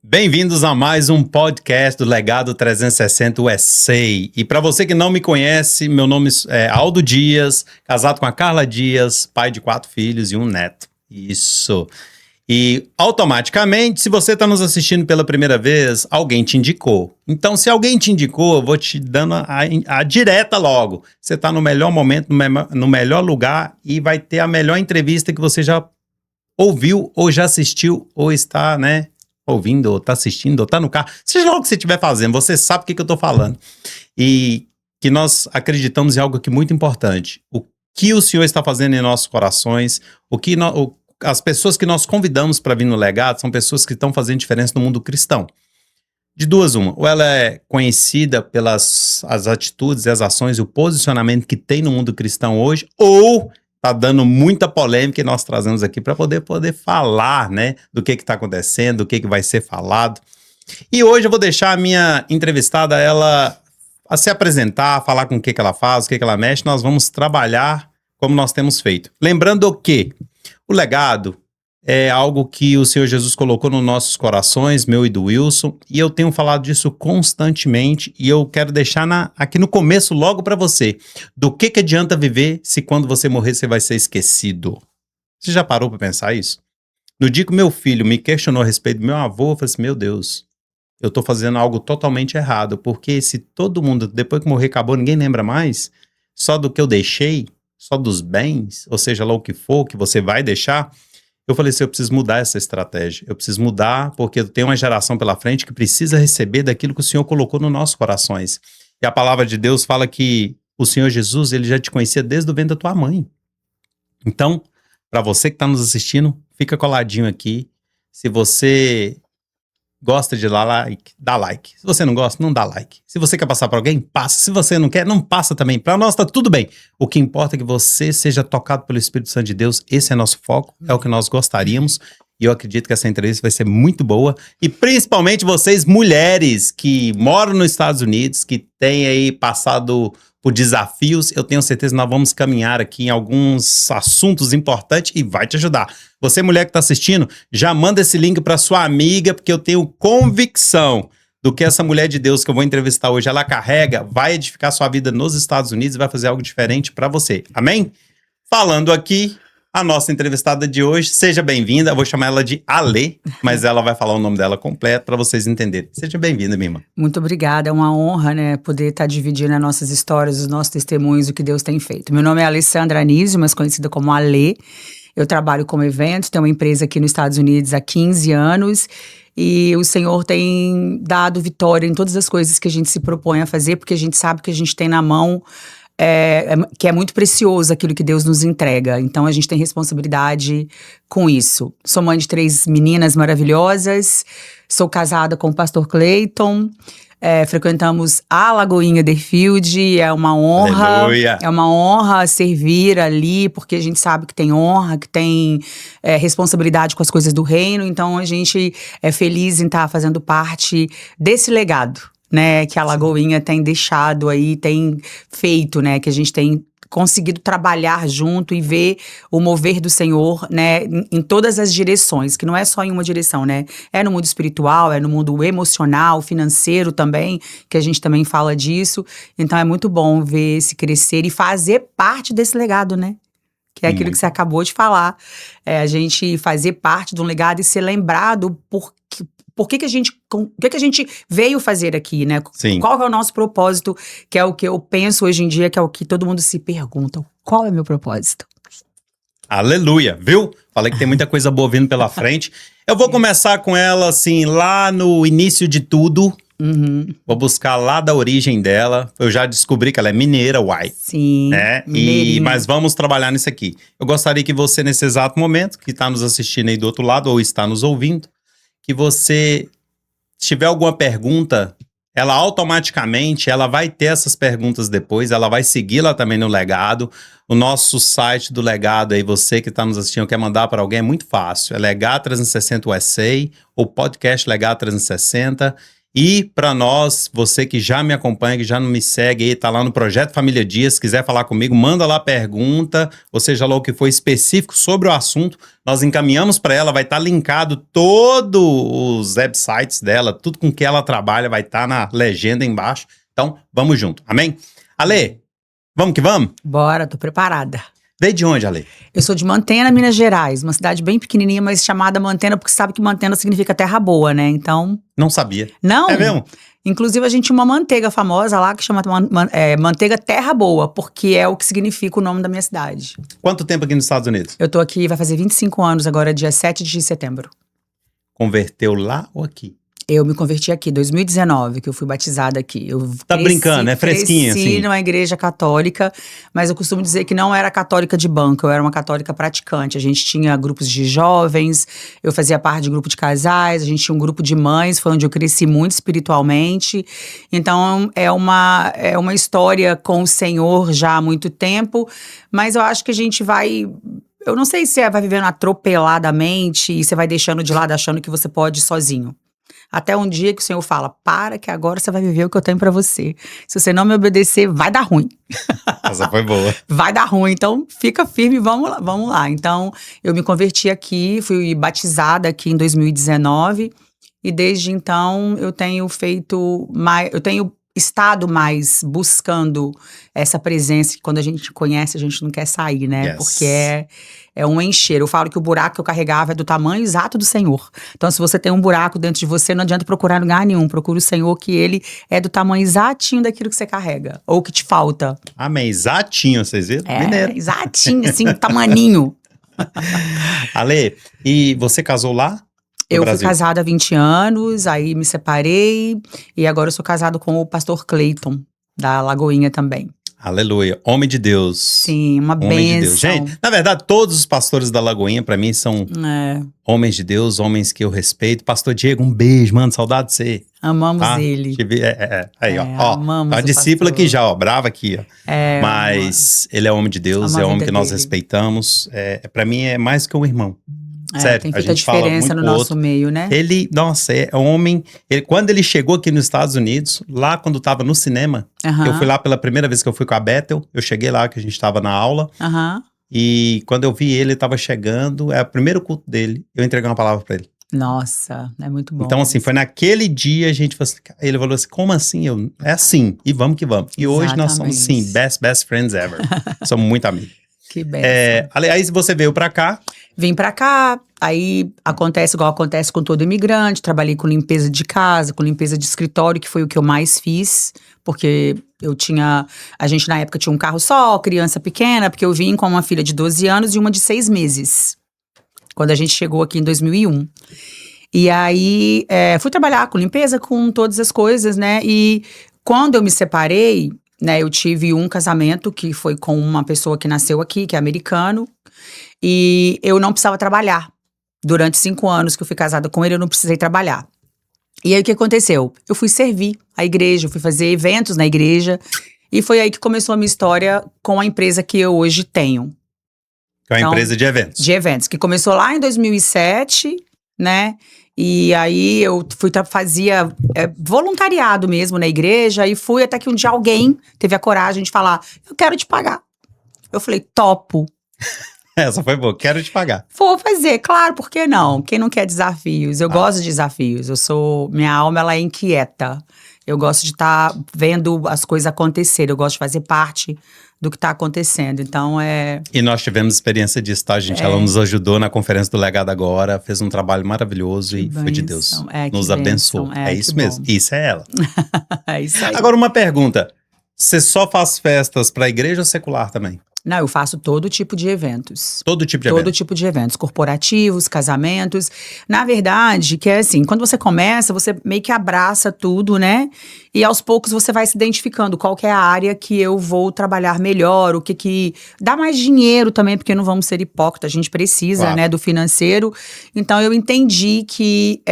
Bem-vindos a mais um podcast do Legado 360 USA. E para você que não me conhece, meu nome é Aldo Dias, casado com a Carla Dias, pai de 4 filhos e um neto. Isso. E automaticamente, se você está nos assistindo pela primeira vez, alguém te indicou. Então, se alguém te indicou, eu vou te dando a direta logo. Você está no melhor momento, no melhor lugar e vai ter a melhor entrevista que você já ouviu ou já assistiu ou está, ouvindo, ou tá assistindo, ou tá no carro, seja lá o que você estiver fazendo, você sabe o que eu tô falando. E que nós acreditamos em algo aqui muito importante. O que o Senhor está fazendo em nossos corações, as pessoas que nós convidamos para vir no legado são pessoas que estão fazendo diferença no mundo cristão. De duas, uma. Ou ela é conhecida pelas as atitudes, as ações e o posicionamento que tem no mundo cristão hoje, ou tá dando muita polêmica e nós trazemos aqui para poder falar, do que está acontecendo, do que vai ser falado. E hoje eu vou deixar a minha entrevistada, ela a se apresentar, falar com o que ela faz, o que ela mexe. Nós vamos trabalhar como nós temos feito. Lembrando que o legado é algo que o Senhor Jesus colocou nos nossos corações, meu e do Wilson, e eu tenho falado disso constantemente, e eu quero deixar aqui no começo logo para você. Do que adianta viver se quando você morrer você vai ser esquecido? Você já parou para pensar isso? No dia que meu filho me questionou a respeito do meu avô, eu falei assim, meu Deus, eu tô fazendo algo totalmente errado, porque se todo mundo, depois que morrer, acabou, ninguém lembra mais, só do que eu deixei, só dos bens, ou seja lá o que for que você vai deixar. Eu falei assim, eu preciso mudar essa estratégia, eu preciso mudar porque eu tenho uma geração pela frente que precisa receber daquilo que o Senhor colocou nos nossos corações. E a palavra de Deus fala que o Senhor Jesus, ele já te conhecia desde o ventre da tua mãe. Então, para você que está nos assistindo, fica coladinho aqui. Se você gosta de dar like, dá like. Se você não gosta, não dá like. Se você quer passar para alguém, passa. Se você não quer, não passa também. Para nós tá tudo bem. O que importa é que você seja tocado pelo Espírito Santo de Deus. Esse é nosso foco, é o que nós gostaríamos. E eu acredito que essa entrevista vai ser muito boa. E principalmente vocês, mulheres que moram nos Estados Unidos, que têm aí passado por desafios, eu tenho certeza que nós vamos caminhar aqui em alguns assuntos importantes e vai te ajudar. Você, mulher que está assistindo, já manda esse link para sua amiga, porque eu tenho convicção do que essa mulher de Deus que eu vou entrevistar hoje, ela carrega, vai edificar sua vida nos Estados Unidos e vai fazer algo diferente para você. Amém? Falando aqui, a nossa entrevistada de hoje, seja bem-vinda, eu vou chamar ela de Ale, mas ela vai falar o nome dela completo para vocês entenderem. Seja bem-vinda, minha irmã. Muito obrigada, é uma honra, poder estar dividindo as nossas histórias, os nossos testemunhos, o que Deus tem feito. Meu nome é Alessandra Anísio, mas conhecida como Ale. Eu trabalho como evento, tenho uma empresa aqui nos Estados Unidos há 15 anos e o Senhor tem dado vitória em todas as coisas que a gente se propõe a fazer, porque a gente sabe que a gente tem na mão que é muito precioso aquilo que Deus nos entrega. Então a gente tem responsabilidade com isso. Sou mãe de 3 meninas maravilhosas, sou casada com o pastor Clayton, frequentamos a Lagoinha Deerfield, é uma honra. Aleluia. É uma honra servir ali, porque a gente sabe que tem honra, que tem responsabilidade com as coisas do reino, então a gente é feliz em estar fazendo parte desse legado, que a Lagoinha tem deixado aí, tem feito, que a gente tem conseguido trabalhar junto e ver o mover do Senhor, em todas as direções, que não é só em uma direção, é no mundo espiritual, é no mundo emocional, financeiro também, que a gente também fala disso. Então é muito bom ver esse crescer e fazer parte desse legado, que é aquilo que você acabou de falar. A gente fazer parte de um legado e ser lembrado o que a gente veio fazer aqui, Sim. Qual é o nosso propósito, que é o que eu penso hoje em dia, que é o que todo mundo se pergunta. Qual é o meu propósito? Aleluia, viu? Falei que tem muita coisa boa vindo pela frente. Eu vou começar com ela, assim, lá no início de tudo. Uhum. Vou buscar lá da origem dela. Eu já descobri que ela é mineira, uai. Sim, mas vamos trabalhar nisso aqui. Eu gostaria que você, nesse exato momento, que está nos assistindo aí do outro lado, ou está nos ouvindo, que você, se tiver alguma pergunta, ela automaticamente, ela vai ter essas perguntas depois, ela vai seguir lá também no legado. O nosso site do legado aí, você que está nos assistindo, quer mandar para alguém, é muito fácil. É Legado 360 USA, ou podcast Legado 360. E para nós, você que já me acompanha, que já não me segue aí, tá lá no Projeto Família Dias, se quiser falar comigo, manda lá a pergunta, ou seja lá o que for específico sobre o assunto, nós encaminhamos para ela, vai estar linkado todos os websites dela, tudo com que ela trabalha, vai estar na legenda embaixo. Então, vamos junto, amém? Ale, vamos que vamos? Bora, tô preparada. Veio de onde, Ale? Eu sou de Mantena, Minas Gerais, uma cidade bem pequenininha, mas chamada Mantena, porque sabe que Mantena significa terra boa, né? Então, Não sabia. não. É mesmo? Inclusive, a gente tinha uma manteiga famosa lá que chama manteiga terra boa, porque é o que significa o nome da minha cidade. Quanto tempo aqui nos Estados Unidos? Eu tô aqui, vai fazer 25 anos agora, dia 7 de setembro. Converteu lá ou aqui? Eu me converti aqui, 2019, que eu fui batizada aqui. Eu Tá brincando, é fresquinha, cresci assim? numa igreja católica, mas eu costumo dizer que não era católica de banco, eu era uma católica praticante. A gente tinha grupos de jovens, eu fazia parte de grupo de casais, a gente tinha um grupo de mães, foi onde eu cresci muito espiritualmente. Então, é uma história com o Senhor já há muito tempo, mas eu acho que a gente vai... Eu não sei se vai vivendo atropeladamente e você vai deixando de lado achando que você pode ir sozinho. Até um dia que o Senhor fala, para que agora você vai viver o que eu tenho pra você. Se você não me obedecer, vai dar ruim. Essa foi boa. Vai dar ruim, então fica firme, vamos lá. Então, eu me converti aqui, fui batizada aqui em 2019. E desde então, eu tenho feito mais, eu tenho estado mais buscando essa presença que quando a gente conhece, a gente não quer sair, né? Yes. Porque é um encher. Eu falo que o buraco que eu carregava é do tamanho exato do Senhor. Então, se você tem um buraco dentro de você, não adianta procurar em lugar nenhum. Procura o Senhor, que Ele é do tamanho exatinho daquilo que você carrega. Ou que te falta. Amém. Exatinho, vocês viram? Mineiro. Exatinho, assim, tamaninho. Ale, e você casou lá? Eu fui Brasil? casada há 20 anos, aí me separei. E agora eu sou casada com o pastor Cleiton, da Lagoinha também. Aleluia. Homem de Deus. Sim, uma Homem de Deus. bênção. Gente, na verdade, todos os pastores da Lagoinha, pra mim, são É, homens de Deus, homens que eu respeito. Pastor Diego, um beijo, mano. Saudade de você. amamos Tá? ele. Aí, ó. Amamos Ó, a o discípula pastor. aqui já, ó. Brava aqui, ó. É, Mas ele é homem de Deus, Amo a é homem vida que nós dele. respeitamos. Pra mim, é mais que um irmão. Sério, tem a feito a gente fala diferença muito no com o nosso outro. meio, né? Ele, nossa, é homem. Quando ele chegou aqui nos Estados Unidos, lá quando tava no cinema, Aham, eu fui lá pela primeira vez que eu fui com a Bethel. Eu cheguei lá, que a gente tava na aula. aham. E quando eu vi ele tava chegando, é o primeiro culto dele. Eu entreguei uma palavra pra ele. Nossa, é muito bom. Então, assim, foi naquele dia a gente falou assim, ele falou assim: como assim? É assim, e vamos que vamos. E hoje nós somos, sim, Exatamente. best friends ever. Somos muito amigos. Que bênção. Aliás, você veio pra cá. Vim pra cá, aí acontece igual acontece com todo imigrante. Trabalhei com limpeza de casa, com limpeza de escritório, que foi o que eu mais fiz. Porque a gente na época tinha um carro só, criança pequena, porque eu vim com uma filha de 12 anos e uma de 6 meses. Quando a gente chegou aqui em 2001. E aí, fui trabalhar com limpeza, com todas as coisas, né? E quando eu me separei, né, eu tive um casamento que foi com uma pessoa que nasceu aqui, que é americano. E eu não precisava trabalhar. Durante 5 anos que eu fui casada com ele, eu não precisei trabalhar. E aí, o que aconteceu? Eu fui servir a igreja, eu fui fazer eventos na igreja. E foi aí que começou a minha história com a empresa que eu hoje tenho. Que é uma Então, empresa de eventos. De eventos, que começou lá em 2007, né? E aí eu fazia voluntariado mesmo na igreja. E fui até que um dia alguém teve a coragem de falar, eu quero te pagar. Eu falei, topo. Essa foi boa, quero te pagar. Vou fazer, claro, por que não? Quem não quer desafios? Eu gosto de desafios, minha alma ela é inquieta. Eu gosto de estar vendo as coisas acontecerem, eu gosto de fazer parte do que está acontecendo, então E nós tivemos experiência disso, tá, gente? Ela nos ajudou na conferência do Legado Agora, fez um trabalho maravilhoso e foi de Deus. Nos abençoou. É isso mesmo, isso é ela. É isso aí. Agora uma pergunta, você só faz festas para a igreja ou secular também? Não, eu faço todo tipo de eventos. Todo tipo de Todo evento? tipo de eventos, corporativos, casamentos. Na verdade, que é assim, quando você começa, você meio que abraça tudo, né? E aos poucos você vai se identificando qual que é a área que eu vou trabalhar melhor, o que dá mais dinheiro também, porque não vamos ser hipócritas, a gente precisa, Claro. né, do financeiro. Então eu entendi que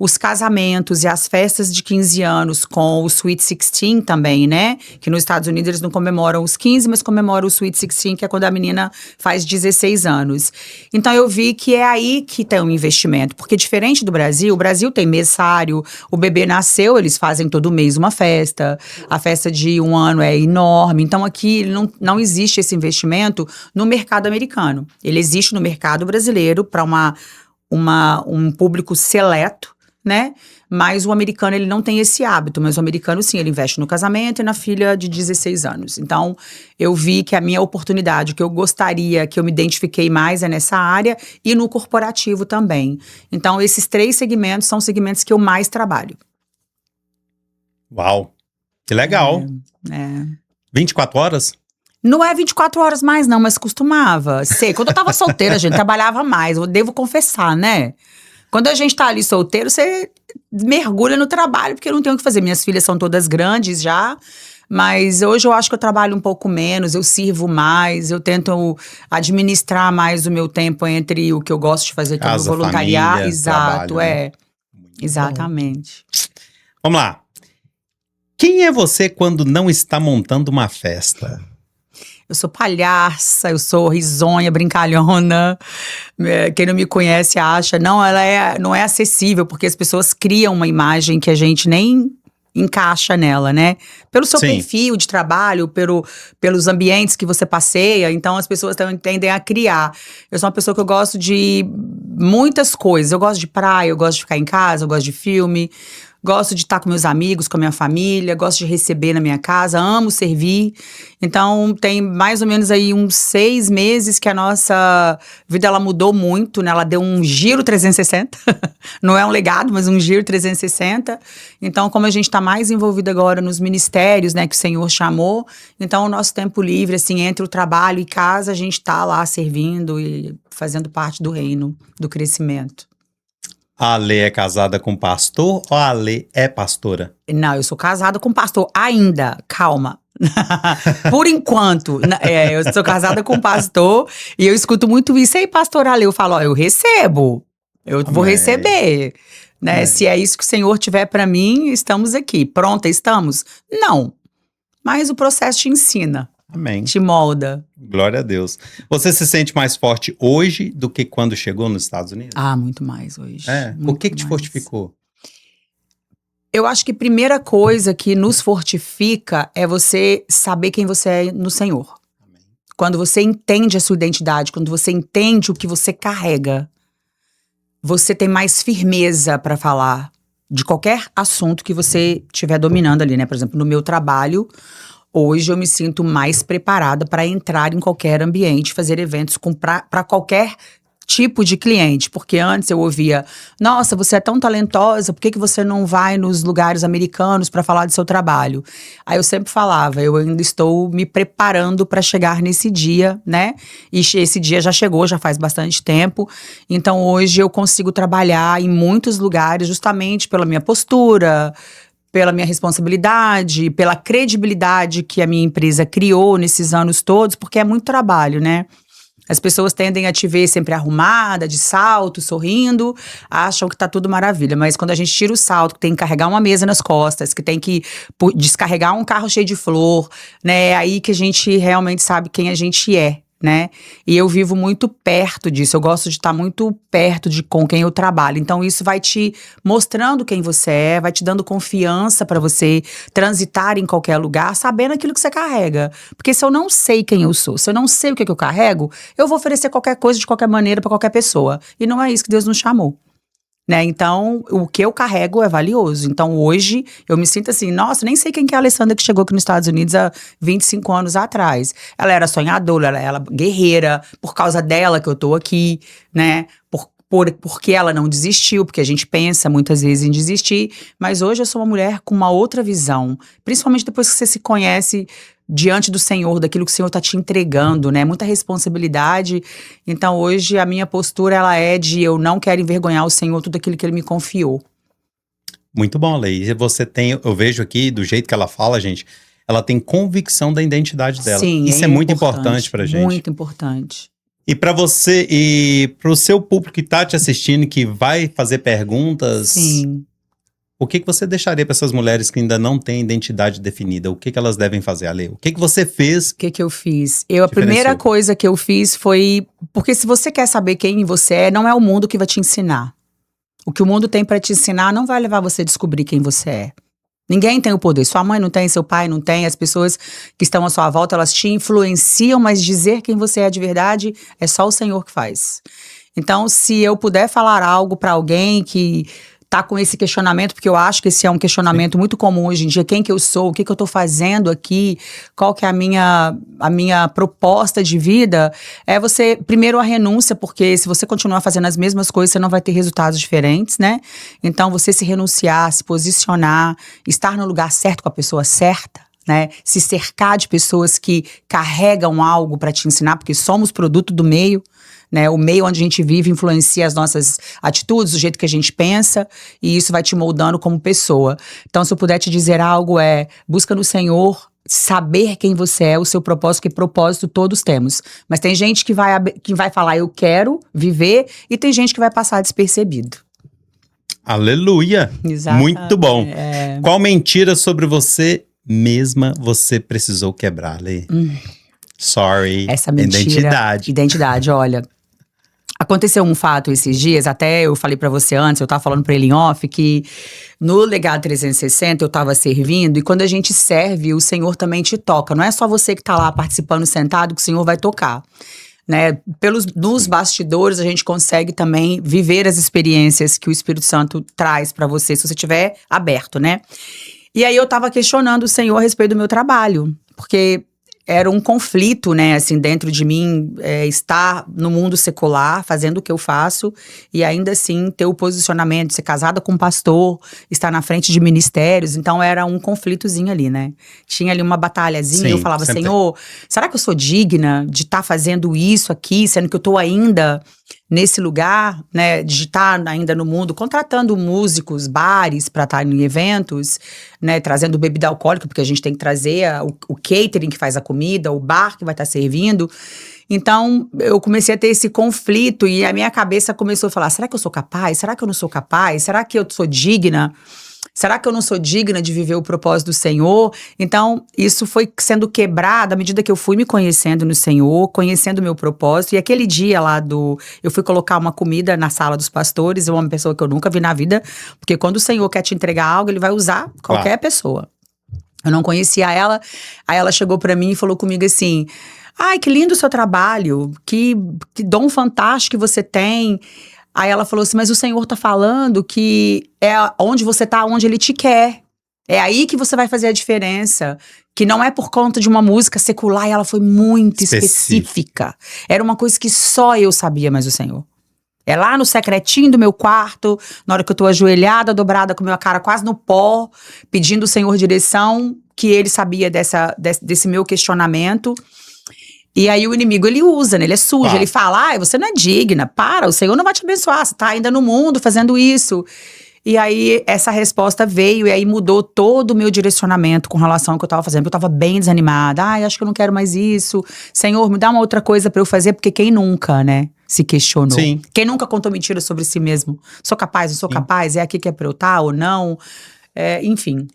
os casamentos e as festas de 15 anos com o Sweet 16 também, né? Que nos Estados Unidos eles não comemoram os 15, mas comemoram Sweet 16, que é quando a menina faz 16 anos. Então eu vi que é aí que tem um investimento, porque diferente do Brasil, o Brasil tem mesário, o bebê nasceu, eles fazem todo mês uma festa, a festa de 1 ano é enorme, então aqui não existe esse investimento no mercado americano. Ele existe no mercado brasileiro para um público seleto, né? Mas o americano, ele não tem esse hábito. Mas o americano, sim, ele investe no casamento e na filha de 16 anos. Então, eu vi que a minha oportunidade, que eu gostaria, que eu me identifiquei mais é nessa área e no corporativo também. Então, esses 3 segmentos são segmentos que eu mais trabalho. Uau, que legal. 24 horas? Não é 24 horas mais, não, mas costumava ser. Quando eu tava solteira, gente, trabalhava mais. Eu devo confessar, né? Quando a gente tá ali solteiro, você mergulha no trabalho, porque eu não tenho o que fazer. Minhas filhas são todas grandes já, mas hoje eu acho que eu trabalho um pouco menos, eu sirvo mais, eu tento administrar mais o meu tempo entre o que eu gosto de fazer, que é o voluntariado. Família, Exato, trabalho, né? Exatamente. Vamos lá. Quem é você quando não está montando uma festa? Eu sou palhaça, eu sou risonha, brincalhona. Quem não me conhece acha, ela não é acessível, porque as pessoas criam uma imagem que a gente nem encaixa nela, né? Pelo seu perfil de trabalho, pelos ambientes que você passeia, então as pessoas também tendem a criar. Eu sou uma pessoa que eu gosto de muitas coisas. Eu gosto de praia, eu gosto de ficar em casa, eu gosto de filme. Gosto de estar com meus amigos, com a minha família, gosto de receber na minha casa, amo servir. Então, tem mais ou menos aí uns 6 meses que a nossa vida, ela mudou muito, né? Ela deu um giro 360. Não é um legado, mas um giro 360. Então, como a gente está mais envolvido agora nos ministérios, né, que o Senhor chamou, então o nosso tempo livre, assim, entre o trabalho e casa, a gente está lá servindo e fazendo parte do reino, do crescimento. A Ale é casada com pastor ou a Ale é pastora? Não, eu sou casada com pastor ainda, calma. Por enquanto, eu sou casada com pastor e eu escuto muito isso. Aí, pastor Ale, eu falo, ó, eu recebo, eu vou receber, né? Se é isso que o Senhor tiver para mim, estamos aqui. Pronta, estamos? Não, mas o processo te ensina. Amém. Te molda. Glória a Deus. Você se sente mais forte hoje do que quando chegou nos Estados Unidos? Ah, muito mais hoje. O que te fortificou? Eu acho que a primeira coisa que nos fortifica é você saber quem você é no Senhor. Amém. Quando você entende a sua identidade, quando você entende o que você carrega, você tem mais firmeza para falar de qualquer assunto que você estiver dominando ali, né? Por exemplo, no meu trabalho, hoje eu me sinto mais preparada para entrar em qualquer ambiente, fazer eventos para qualquer tipo de cliente. Porque antes eu ouvia, nossa, você é tão talentosa, por que você não vai nos lugares americanos para falar do seu trabalho? Aí eu sempre falava, eu ainda estou me preparando para chegar nesse dia, né? E esse dia já chegou, já faz bastante tempo. Então hoje eu consigo trabalhar em muitos lugares justamente pela minha postura, pela minha responsabilidade, pela credibilidade que a minha empresa criou nesses anos todos, porque é muito trabalho, né? As pessoas tendem a te ver sempre arrumada, de salto, sorrindo, acham que tá tudo maravilha. Mas quando a gente tira o salto, que tem que carregar uma mesa nas costas, que tem que descarregar um carro cheio de flor, né? É aí que a gente realmente sabe quem a gente é, né? E eu vivo muito perto disso, eu gosto de estar muito perto com quem eu trabalho. Então isso vai te mostrando quem você é, vai te dando confiança para você transitar em qualquer lugar, sabendo aquilo que você carrega. Porque se eu não sei quem eu sou, se eu não sei o que eu carrego, eu vou oferecer qualquer coisa de qualquer maneira para qualquer pessoa. E não é isso que Deus nos chamou. Né? Então, o que eu carrego é valioso. Então, hoje, eu me sinto assim, nossa, nem sei quem que é a Alessandra que chegou aqui nos Estados Unidos há 25 anos atrás. Ela era sonhadora, ela era guerreira, por causa dela que eu tô aqui, né? Porque ela não desistiu, porque a gente pensa muitas vezes em desistir, mas hoje eu sou uma mulher com uma outra visão, principalmente depois que você se conhece diante do Senhor, daquilo que o Senhor está te entregando, né? Muita responsabilidade. Então hoje a minha postura, ela é de eu não quero envergonhar o Senhor, tudo aquilo que Ele me confiou. Muito bom, Lei. Você tem, eu vejo aqui, do jeito que ela fala, gente, ela tem convicção da identidade dela. Sim, isso é muito importante pra gente. Muito importante. E para você, e para o seu público que tá te assistindo, que vai fazer perguntas, sim, O que você deixaria para essas mulheres que ainda não têm identidade definida? O que elas devem fazer, Ale? O que você fez? O que eu fiz? A primeira coisa que eu fiz foi... Porque se você quer saber quem você é, não é o mundo que vai te ensinar. O que o mundo tem para te ensinar não vai levar você a descobrir quem você é. Ninguém tem o poder. Sua mãe não tem, seu pai não tem. As pessoas que estão à sua volta, elas te influenciam, mas dizer quem você é de verdade é só o Senhor que faz. Então, se eu puder falar algo para alguém que tá com esse questionamento, porque eu acho que esse é um questionamento muito comum hoje em dia, quem que eu sou, o que eu tô fazendo aqui, qual que é a minha proposta de vida, é você, primeiro a renúncia, porque se você continuar fazendo as mesmas coisas, você não vai ter resultados diferentes, né? Então, você se renunciar, se posicionar, estar no lugar certo com a pessoa certa, né? Se cercar de pessoas que carregam algo para te ensinar, porque somos produto do meio, né? O meio onde a gente vive influencia as nossas atitudes, o jeito que a gente pensa, e isso vai te moldando como pessoa. Então, se eu puder te dizer algo, busca no Senhor saber quem você é, o seu propósito, que propósito todos temos. Mas tem gente que vai falar, eu quero viver, e tem gente que vai passar despercebido. Aleluia! Exatamente. Muito bom. Qual mentira sobre você mesma você precisou quebrar, Lê? Sorry. Essa mentira. Identidade, olha. Aconteceu um fato esses dias, até eu falei pra você antes, eu tava falando pra ele em off, que no Legado 360 eu tava servindo, e quando a gente serve, o Senhor também te toca. Não é só você que tá lá participando sentado que o Senhor vai tocar. Né? Nos bastidores a gente consegue também viver as experiências que o Espírito Santo traz pra você, se você estiver aberto, né? E aí eu tava questionando o Senhor a respeito do meu trabalho, porque era um conflito, né, assim, dentro de mim, estar no mundo secular, fazendo o que eu faço, e ainda assim ter o posicionamento, ser casada com um pastor, estar na frente de ministérios, então era um conflitozinho ali, né? Tinha ali uma batalhazinha, eu falava, Senhor, será que eu sou digna de estar fazendo isso aqui, sendo que eu tô ainda nesse lugar, né, de estar ainda no mundo, contratando músicos, bares para estar em eventos, né, trazendo bebida alcoólica, porque a gente tem que trazer o catering que faz a comida, o bar que vai estar servindo. Então, eu comecei a ter esse conflito e a minha cabeça começou a falar, será que eu sou capaz? Será que eu não sou capaz? Será que eu sou digna? Será que eu não sou digna de viver o propósito do Senhor? Então, isso foi sendo quebrado à medida que eu fui me conhecendo no Senhor, conhecendo o meu propósito. E aquele dia lá eu fui colocar uma comida na sala dos pastores, uma pessoa que eu nunca vi na vida, porque quando o Senhor quer te entregar algo, ele vai usar qualquer pessoa. Eu não conhecia ela, aí ela chegou pra mim e falou comigo assim, ai, que lindo o seu trabalho, que dom fantástico que você tem. Aí ela falou assim, mas o Senhor tá falando que é onde você tá, onde Ele te quer. É aí que você vai fazer a diferença. Que não é por conta de uma música secular. E ela foi muito específica. Era uma coisa que só eu sabia, mas o Senhor. É lá no secretinho do meu quarto, na hora que eu tô ajoelhada, dobrada com a minha cara quase no pó, pedindo o Senhor direção, que Ele sabia desse meu questionamento. E aí o inimigo, ele usa, né? Ele é sujo, ele fala, você não é digna, o Senhor não vai te abençoar, você tá ainda no mundo fazendo isso. E aí essa resposta veio e aí mudou todo o meu direcionamento com relação ao que eu tava fazendo, porque eu tava bem desanimada, acho que eu não quero mais isso, Senhor, me dá uma outra coisa pra eu fazer, porque quem nunca, né, se questionou. Sim. Quem nunca contou mentira sobre si mesmo, sou capaz, não sou capaz, é aqui que é pra eu estar ou não, enfim.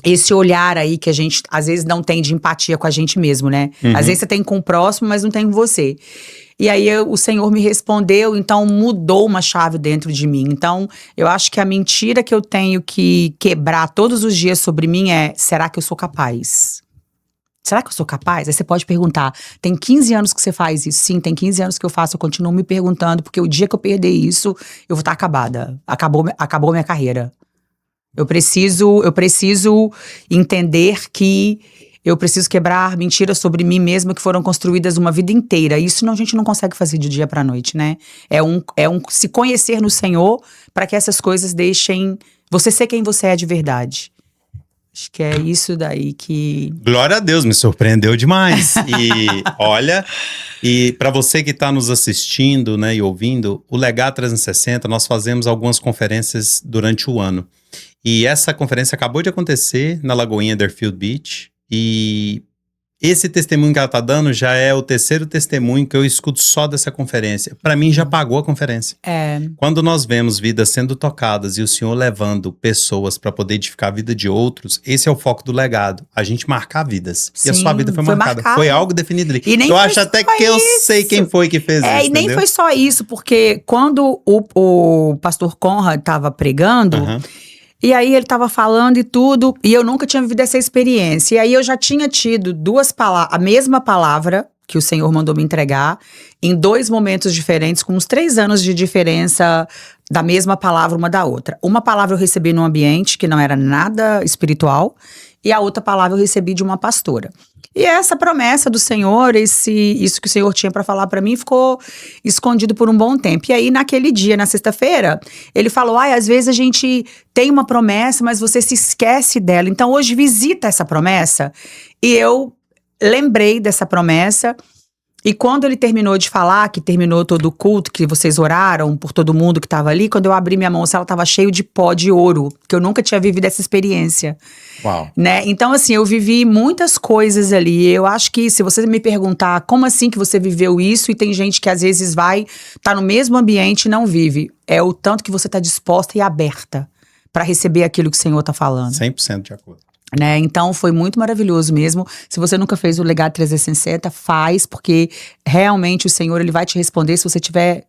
Esse olhar aí que a gente, às vezes, não tem de empatia com a gente mesmo, né? Às vezes você tem com o próximo, mas não tem com você. E aí o Senhor me respondeu, então mudou uma chave dentro de mim. Então, eu acho que a mentira que eu tenho que quebrar todos os dias sobre mim é, será que eu sou capaz? Será que eu sou capaz? Aí você pode perguntar, tem 15 anos que você faz isso? Sim, tem 15 anos que eu faço, eu continuo me perguntando, porque o dia que eu perder isso, eu vou estar acabada. Acabou minha carreira. Eu preciso entender que eu preciso quebrar mentiras sobre mim mesma que foram construídas uma vida inteira. Isso a gente não consegue fazer de dia pra noite, né? É um se conhecer no Senhor para que essas coisas deixem você ser quem você é de verdade. Acho que é isso daí que... Glória a Deus, me surpreendeu demais. E olha, e para você que está nos assistindo, né, e ouvindo, o Legado 360, nós fazemos algumas conferências durante o ano. E essa conferência acabou de acontecer na Lagoinha Deerfield Beach. E Esse testemunho que ela tá dando já é o terceiro testemunho que eu escuto só dessa conferência. Para mim já pagou a conferência. Quando nós vemos vidas sendo tocadas e o Senhor levando pessoas para poder edificar a vida de outros, esse é o foco do legado. A gente marcar vidas. Sim, e a sua vida foi marcada. Foi algo definido ali. E nem eu acho até que eu sei quem foi que fez isso. E nem foi só isso, porque quando o pastor Conrad estava pregando, e aí ele estava falando e tudo, e eu nunca tinha vivido essa experiência. E aí eu já tinha tido a mesma palavra que o Senhor mandou me entregar, em 2 momentos diferentes, com uns 3 anos de diferença da mesma palavra uma da outra. Uma palavra eu recebi num ambiente que não era nada espiritual, e a outra palavra eu recebi de uma pastora. E essa promessa do Senhor, isso que o Senhor tinha para falar para mim, ficou escondido por um bom tempo. E aí, naquele dia, na sexta-feira, ele falou, às vezes a gente tem uma promessa, mas você se esquece dela. Então, hoje, visita essa promessa. E eu lembrei dessa promessa. E quando ele terminou de falar, que terminou todo o culto, que vocês oraram por todo mundo que estava ali, quando eu abri minha mão, ela estava cheia de pó de ouro, que eu nunca tinha vivido essa experiência. Uau. Né? Então, assim, eu vivi muitas coisas ali. Eu acho que se você me perguntar como assim que você viveu isso, e tem gente que às vezes tá no mesmo ambiente e não vive, é o tanto que você tá disposta e aberta para receber aquilo que o Senhor tá falando. 100% de acordo. Né? Então foi muito maravilhoso mesmo. Se você nunca fez o Legado 360, faz, porque realmente o Senhor ele vai te responder se você estiver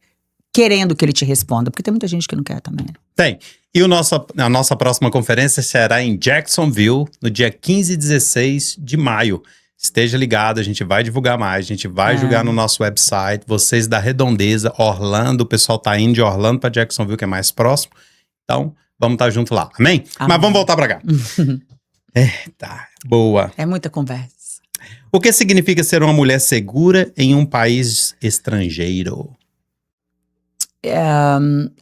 querendo que ele te responda, porque tem muita gente que não quer também. Tem. E a nossa próxima conferência será em Jacksonville, no dia 15 e 16 de maio. Esteja ligado, a gente vai divulgar mais, a gente vai divulgar no nosso website. Vocês da Redondeza, Orlando, o pessoal tá indo de Orlando para Jacksonville, que é mais próximo. Então, vamos estar junto lá. Amém? Mas vamos voltar para cá. Tá, boa. É muita conversa. O que significa ser uma mulher segura em um país estrangeiro?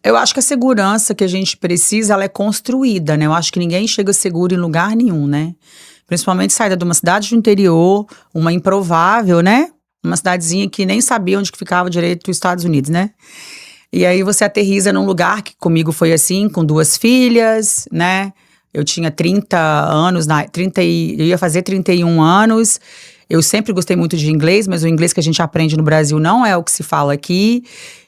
Eu acho que a segurança que a gente precisa, ela é construída, né? Eu acho que ninguém chega seguro em lugar nenhum, né? Principalmente saída de uma cidade do interior, uma improvável, né? Uma cidadezinha que nem sabia onde que ficava direito dos Estados Unidos, né? E aí você aterriza num lugar que comigo foi assim, com 2 filhas, né? Eu tinha 30 anos, eu ia fazer 31 anos. Eu sempre gostei muito de inglês, mas o inglês que a gente aprende no Brasil não é o que se fala aqui.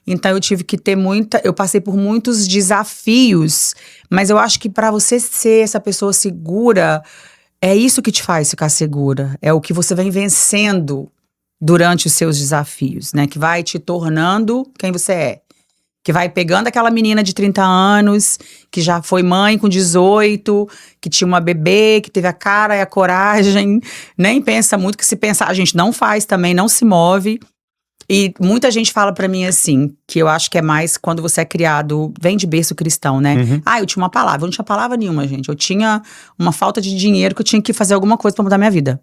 Então eu tive que ter eu passei por muitos desafios, mas eu acho que para você ser essa pessoa segura, é isso que te faz ficar segura. É o que você vem vencendo durante os seus desafios, né? Que vai te tornando quem você é. Que vai pegando aquela menina de 30 anos, que já foi mãe com 18, que tinha uma bebê, que teve a cara e a coragem, nem pensa muito, que se pensar a gente não faz também, não se move. E muita gente fala pra mim assim, que eu acho que é mais quando você é criado, vem de berço cristão, né? Eu tinha uma palavra. Eu não tinha palavra nenhuma, gente. Eu tinha uma falta de dinheiro que eu tinha que fazer alguma coisa pra mudar minha vida.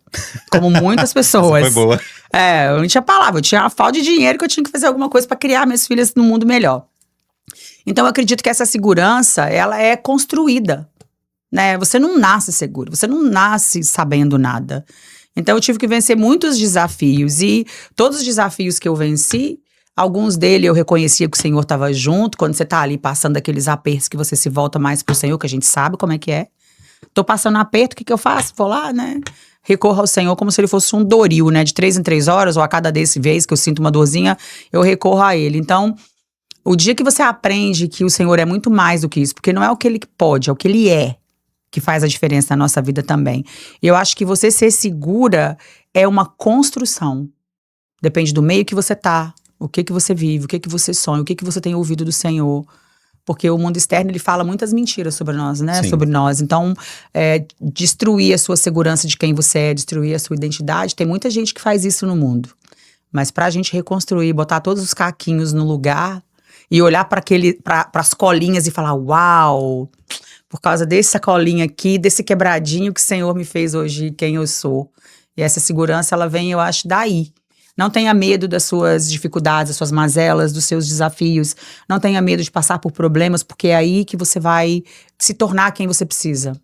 Como muitas pessoas. Essa foi boa. Eu não tinha palavra. Eu tinha a falta de dinheiro que eu tinha que fazer alguma coisa pra criar minhas filhas num mundo melhor. Então eu acredito que essa segurança, ela é construída, né? Você não nasce seguro, você não nasce sabendo nada. Então eu tive que vencer muitos desafios e todos os desafios que eu venci, alguns deles eu reconhecia que o Senhor estava junto. Quando você tá ali passando aqueles apertos que você se volta mais pro Senhor, que a gente sabe como é que é. Tô passando aperto, o que eu faço? Vou lá, né? Recorro ao Senhor como se ele fosse um doril, né? De 3 em 3 horas, ou a cada vez que eu sinto uma dorzinha, eu recorro a ele. Então, o dia que você aprende que o Senhor é muito mais do que isso, porque não é o que ele pode, é o que ele é, que faz a diferença na nossa vida também. E eu acho que você ser segura é uma construção. Depende do meio que você tá, o que você vive, o que você sonha, o que você tem ouvido do Senhor. Porque o mundo externo, ele fala muitas mentiras sobre nós, né? Sim. Sobre nós. Então, destruir a sua segurança de quem você é, destruir a sua identidade, tem muita gente que faz isso no mundo. Mas pra gente reconstruir, botar todos os caquinhos no lugar e olhar para as colinhas e falar, uau, por causa dessa colinha aqui, desse quebradinho que o Senhor me fez hoje, quem eu sou. E essa segurança, ela vem, eu acho, daí. Não tenha medo das suas dificuldades, das suas mazelas, dos seus desafios. Não tenha medo de passar por problemas, porque é aí que você vai se tornar quem você precisa.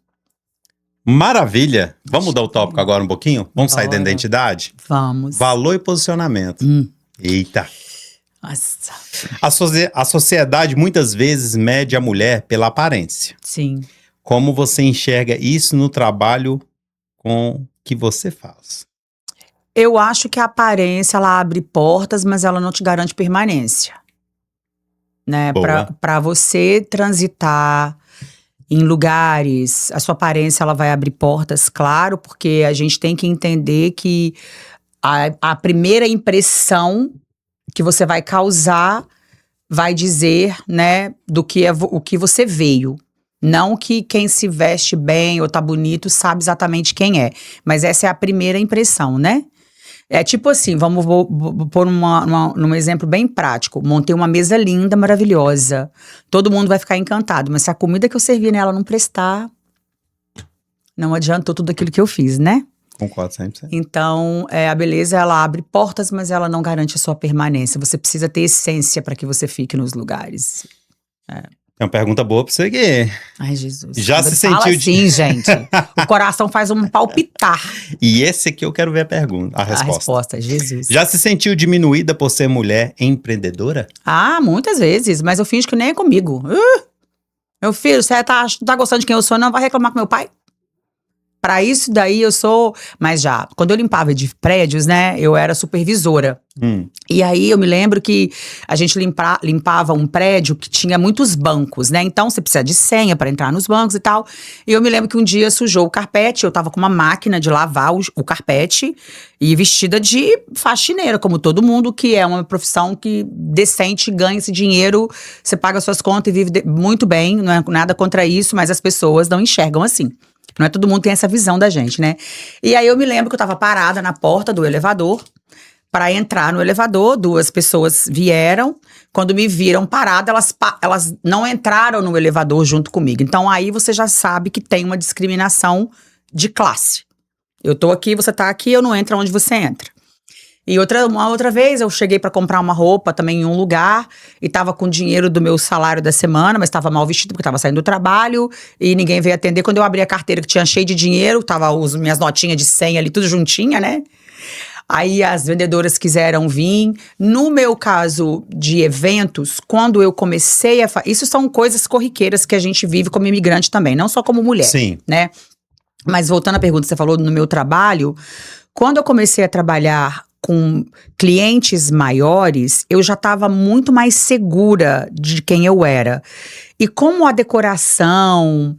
Maravilha! Vamos mudar o tópico agora um pouquinho? Vamos sair da identidade? Vamos. Valor e posicionamento. Eita! Nossa. A sociedade muitas vezes mede a mulher pela aparência. Sim. Como você enxerga isso no trabalho com que você faz? Eu acho que a aparência, ela abre portas, mas ela não te garante permanência, né? Boa. Pra você transitar em lugares, a sua aparência, ela vai abrir portas, claro, porque a gente tem que entender que a primeira impressão que você vai causar vai dizer, né, do que o que você veio. Não que quem se veste bem ou tá bonito sabe exatamente quem é. Mas essa é a primeira impressão, né? É tipo assim, vou pôr num exemplo bem prático. Montei uma mesa linda, maravilhosa. Todo mundo vai ficar encantado. Mas se a comida que eu servi nela não prestar, não adiantou tudo aquilo que eu fiz, né? Concordo 100%. Então, a beleza, ela abre portas, mas ela não garante a sua permanência. Você precisa ter essência para que você fique nos lugares. É uma pergunta boa pra você aqui. Ai, Jesus. Já Quando se ele fala sentiu assim, gente, o coração faz um palpitar. E esse aqui eu quero ver a resposta. A resposta, Jesus. Já se sentiu diminuída por ser mulher empreendedora? Ah, muitas vezes, mas eu finjo que nem é comigo. Meu filho, você tá gostando de quem eu sou, não vai reclamar com meu pai? Pra isso daí eu sou… Mas já, quando eu limpava de prédios, né, eu era supervisora. E aí eu me lembro que a gente limpava um prédio que tinha muitos bancos, né? Então você precisa de senha para entrar nos bancos e tal. E eu me lembro que um dia sujou o carpete, eu tava com uma máquina de lavar o carpete e vestida de faxineira, como todo mundo, que é uma profissão que decente, ganha esse dinheiro, você paga suas contas e vive muito bem, não é nada contra isso, mas as pessoas não enxergam assim. Não é todo mundo tem essa visão da gente, né? E aí eu me lembro que eu tava parada na porta do elevador. Para entrar no elevador, 2 pessoas vieram. Quando me viram parada, elas não entraram no elevador junto comigo. Então aí você já sabe que tem uma discriminação de classe. Eu tô aqui, você tá aqui, eu não entro onde você entra. E uma outra vez eu cheguei para comprar uma roupa também em um lugar e tava com dinheiro do meu salário da semana, mas tava mal vestido porque tava saindo do trabalho e ninguém veio atender. Quando eu abri a carteira que tinha cheio de dinheiro, tava minhas notinhas de 100 ali, tudo juntinha, né? Aí as vendedoras quiseram vir. No meu caso de eventos, quando eu comecei isso são coisas corriqueiras que a gente vive como imigrante também, não só como mulher. Sim. Né? Mas voltando à pergunta que você falou no meu trabalho, quando eu comecei a trabalhar com clientes maiores, eu já estava muito mais segura de quem eu era. E como a decoração,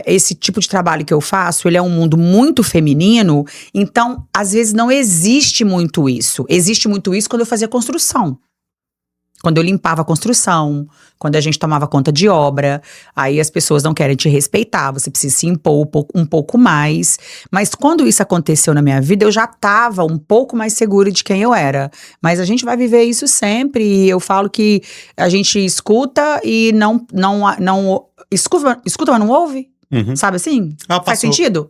esse tipo de trabalho que eu faço, ele é um mundo muito feminino, então, às vezes, não existe muito isso. Existe muito isso quando eu fazia construção. Quando eu limpava a construção, quando a gente tomava conta de obra, aí as pessoas não querem te respeitar, você precisa se impor um pouco mais. Mas quando isso aconteceu na minha vida, eu já estava um pouco mais segura de quem eu era. Mas a gente vai viver isso sempre, e eu falo que a gente escuta e não escuta, mas não ouve, sabe assim? Faz sentido?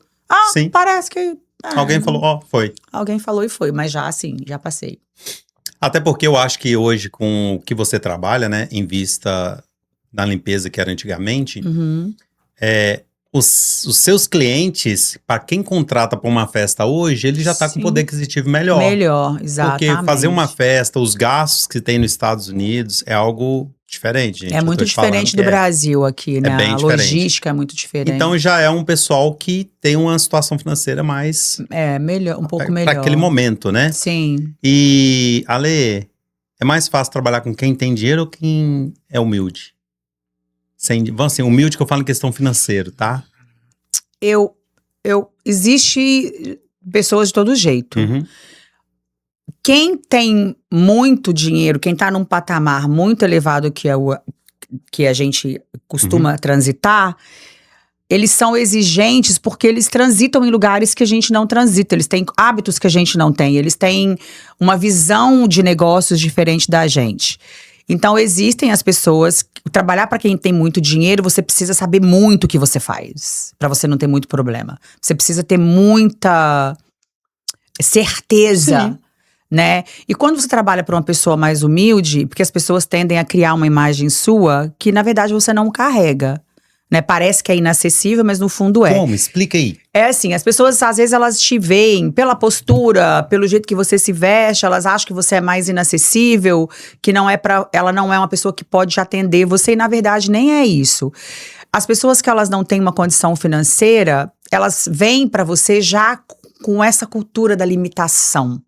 Sim. Parece que… Alguém falou, foi. Alguém falou e foi, mas já assim, já passei. Até porque eu acho que hoje, com o que você trabalha, né, em vista da limpeza que era antigamente, os seus clientes, para quem contrata para uma festa hoje, ele já está com poder aquisitivo melhor. Melhor, exatamente. Porque fazer uma festa, os gastos que tem nos Estados Unidos é algo diferente, gente. É muito diferente do Brasil aqui, né? Bem a logística é muito diferente. Então já é um pessoal que tem uma situação financeira mais… melhor, um pouco melhor. Para aquele momento, né? Sim. E, Ale, é mais fácil trabalhar com quem tem dinheiro ou quem é humilde? Vamos assim, humilde que eu falo em questão financeira, tá? Existe pessoas de todo jeito. Uhum. Quem tem muito dinheiro, quem tá num patamar muito elevado que a gente costuma transitar, eles são exigentes porque eles transitam em lugares que a gente não transita, eles têm hábitos que a gente não tem, eles têm uma visão de negócios diferente da gente. Então existem as pessoas… Trabalhar para quem tem muito dinheiro, você precisa saber muito o que você faz, para você não ter muito problema. Você precisa ter muita certeza. Sim. Né? E quando você trabalha para uma pessoa mais humilde, porque as pessoas tendem a criar uma imagem sua que na verdade você não carrega, né? Parece que é inacessível, mas no fundo é. Como? Explica aí. É assim, as pessoas às vezes elas te veem pela postura, pelo jeito que você se veste, elas acham que você é mais inacessível, que ela não é uma pessoa que pode te atender você, e na verdade nem é isso. As pessoas que elas não têm uma condição financeira, elas vêm para você já com essa cultura da limitação.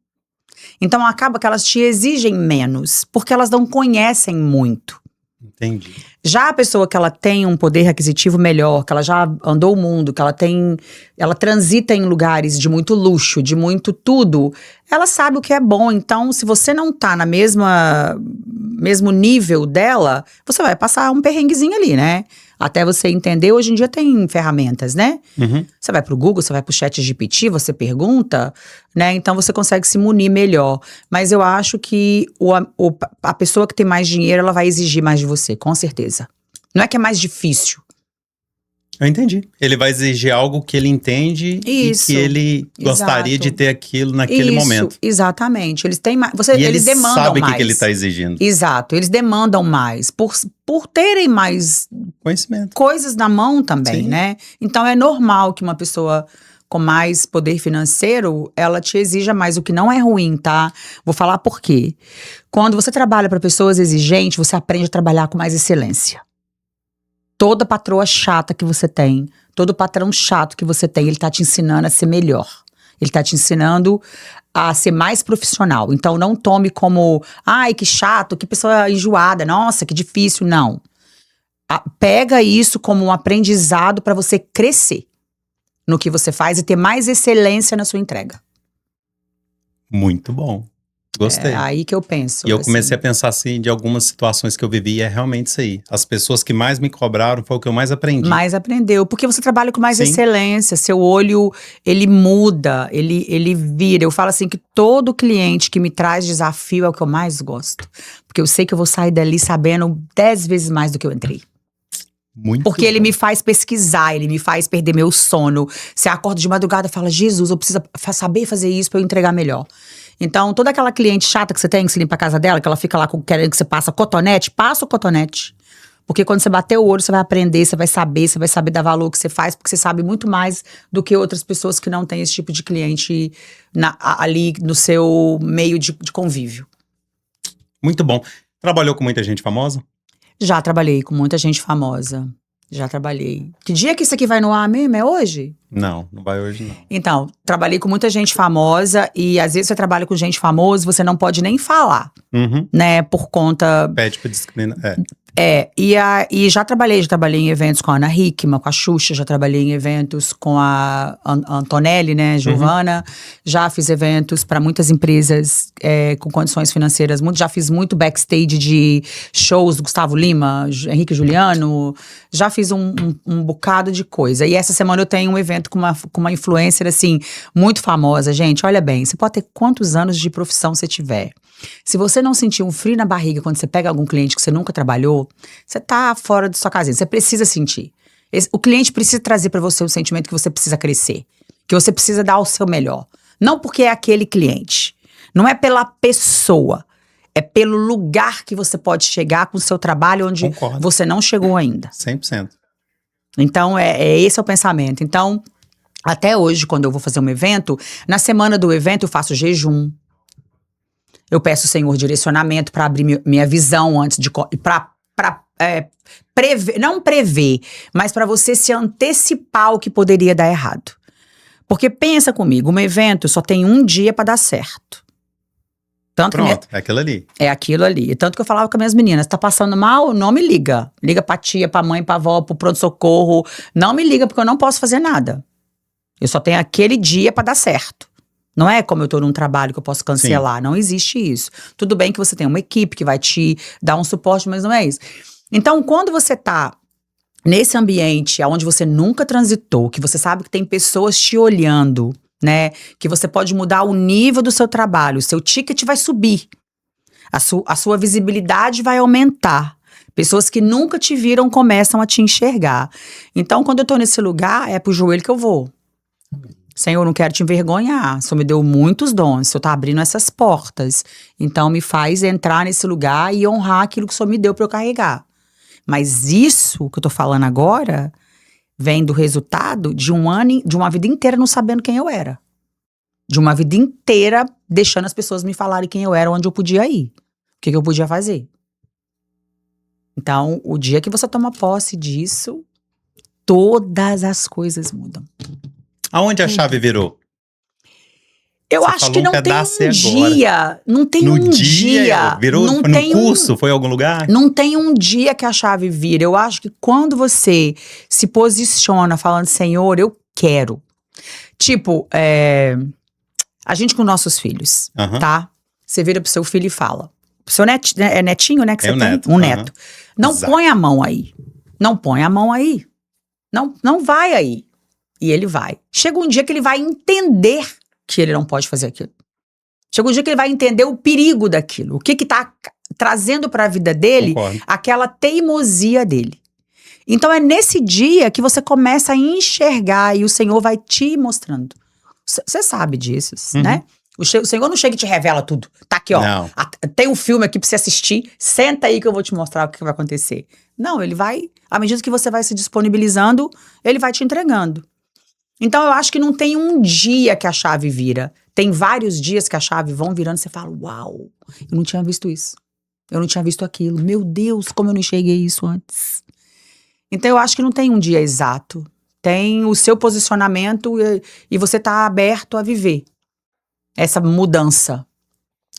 Então acaba que elas te exigem menos, porque elas não conhecem muito. Entendi. Já a pessoa que ela tem um poder aquisitivo melhor, que ela já andou o mundo, que ela transita em lugares de muito luxo, de muito tudo, ela sabe o que é bom. Então, se você não tá na mesmo nível dela, você vai passar um perrenguezinho ali, né? Até você entender, hoje em dia tem ferramentas, né? Uhum. Você vai pro Google, você vai pro ChatGPT, você pergunta, né? Então você consegue se munir melhor. Mas eu acho que a pessoa que tem mais dinheiro, ela vai exigir mais de você, com certeza. Não é que é mais difícil. Eu entendi. Ele vai exigir algo que ele entende Isso, e que ele gostaria exato. de ter aquilo naquele Isso, momento. exatamente. Eles têm mais. E Eles ele demandam sabe o mais. que ele está exigindo. Exato, eles demandam mais. Por terem mais Conhecimento. coisas na mão também, Sim. né? Então é normal que uma pessoa com mais poder financeiro, ela te exija mais, o que não é ruim, tá? Vou falar por quê. Quando você trabalha para pessoas exigentes, você aprende a trabalhar com mais excelência. Toda patroa chata que você tem, todo patrão chato que você tem, ele tá te ensinando a ser melhor. Ele tá te ensinando a ser mais profissional. Então não tome como, ai, que chato, que pessoa enjoada, nossa, que difícil, não. Pega isso como um aprendizado para você crescer no que você faz e ter mais excelência na sua entrega. Muito bom. Gostei. É aí que eu penso. E eu comecei a pensar assim, de algumas situações que eu vivi, é realmente isso aí. As pessoas que mais me cobraram foi o que eu mais aprendi. Mais aprendeu, porque você trabalha com mais Sim. excelência, seu olho, ele muda, ele vira. Eu falo assim que todo cliente que me traz desafio é o que eu mais gosto. Porque eu sei que eu vou sair dali sabendo 10 vezes mais do que eu entrei. Muito Porque bom. ele me faz pesquisar, ele me faz perder meu sono. Você acorda de madrugada e fala, Jesus, eu preciso saber fazer isso pra eu entregar melhor. Então, toda aquela cliente chata que você tem, que você limpa a casa dela, que ela fica lá querendo que você passe cotonete, passa o cotonete. Porque quando você bater o olho, você vai aprender, você vai saber dar valor ao que você faz, porque você sabe muito mais do que outras pessoas que não têm esse tipo de cliente ali no seu meio de convívio. Muito bom. Trabalhou com muita gente famosa? Já trabalhei com muita gente famosa. Já trabalhei. Que dia que isso aqui vai no ar mesmo? É hoje? Não, não vai hoje não. Então, trabalhei com muita gente famosa e às vezes você trabalha com gente famosa, você não pode nem falar, Uhum. né? Por conta. Pede pra disciplina. E já trabalhei em eventos com a Ana Hickman, com a Xuxa, já trabalhei em eventos com a Antonelli, né, Giovana, já fiz eventos para muitas empresas com condições financeiras, já fiz muito backstage de shows do Gustavo Lima, Henrique Juliano, já fiz um bocado de coisa. E essa semana eu tenho um evento com uma influencer, assim, muito famosa. Gente, olha bem, você pode ter quantos anos de profissão você tiver. Se você não sentir um frio na barriga quando você pega algum cliente que você nunca trabalhou, você tá fora de sua casinha. Você precisa sentir. O cliente precisa trazer para você o sentimento que você precisa crescer. Que você precisa dar o seu melhor. Não porque é aquele cliente. Não é pela pessoa. É pelo lugar que você pode chegar com o seu trabalho onde Concordo. você não chegou ainda. 100%. Então, esse é o pensamento. Então, até hoje, quando eu vou fazer um evento, na semana do evento eu faço jejum. Eu peço, Senhor, direcionamento para abrir minha visão antes de... prever, não prever, mas para você se antecipar o que poderia dar errado. Porque pensa comigo, um evento só tem um dia para dar certo. Pronto, é aquilo ali. É aquilo ali. Tanto que eu falava com as minhas meninas, tá passando mal, não me liga. Liga pra tia, pra mãe, pra avó, pro pronto-socorro. Não me liga, porque eu não posso fazer nada. Eu só tenho aquele dia pra dar certo. Não é como eu tô num trabalho que eu posso cancelar. Sim. Não existe isso. Tudo bem que você tem uma equipe que vai te dar um suporte, mas não é isso. Então, quando você tá nesse ambiente onde você nunca transitou, que você sabe que tem pessoas te olhando, né? Que você pode mudar o nível do seu trabalho, o seu ticket vai subir. A sua visibilidade vai aumentar. Pessoas que nunca te viram começam a te enxergar. Então, quando eu tô nesse lugar, é pro joelho que eu vou. Senhor, eu não quero te envergonhar. O Senhor me deu muitos dons. O Senhor tá abrindo essas portas. Então, me faz entrar nesse lugar e honrar aquilo que o Senhor me deu para eu carregar. Mas isso que eu tô falando agora vem do resultado de um ano, de uma vida inteira não sabendo quem eu era. De uma vida inteira deixando as pessoas me falarem quem eu era, onde eu podia ir. O que eu podia fazer. Então, o dia que você toma posse disso, todas as coisas mudam. Aonde a chave virou? Eu Você acho falou que um não tem pedaço um agora. dia, não tem No um dia, virou não no tem curso, foi em algum lugar? não tem um dia que a chave vira. Eu acho que quando você se posiciona falando, Senhor, eu quero. Tipo, a gente com nossos filhos, Aham. tá? Você vira pro seu filho e fala. Pro seu é netinho, né, que É você o tem? neto, Um aham. neto. Não Exato. põe a mão aí. Não põe a mão aí. Não vai aí. E ele vai. Chega um dia que ele vai entender que ele não pode fazer aquilo. Chega um dia que ele vai entender o perigo daquilo. O que tá trazendo para a vida dele Concordo. aquela teimosia dele. Então é nesse dia que você começa a enxergar e o Senhor vai te mostrando. Você sabe disso, né? O Senhor não chega e te revela tudo. Tá aqui, ó. Não. Tem um filme aqui pra você assistir. Senta aí que eu vou te mostrar o que vai acontecer. Não, ele vai, à medida que você vai se disponibilizando, ele vai te entregando. Então eu acho que não tem um dia que a chave vira. Tem vários dias que a chave vão virando e você fala, uau, eu não tinha visto isso. Eu não tinha visto aquilo. Meu Deus, como eu não enxerguei isso antes. Então eu acho que não tem um dia exato. Tem o seu posicionamento e você tá aberto a viver essa mudança.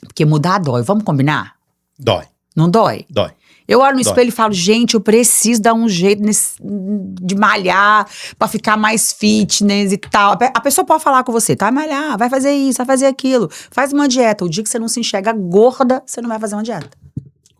Porque mudar dói. Vamos combinar? Dói. Não dói? Dói. Eu olho no Dói. espelho e falo, gente, eu preciso dar um jeito de malhar pra ficar mais fitness e tal. A pessoa pode falar com você, tá? Vai malhar, vai fazer isso, vai fazer aquilo. Faz uma dieta. O dia que você não se enxerga gorda, você não vai fazer uma dieta.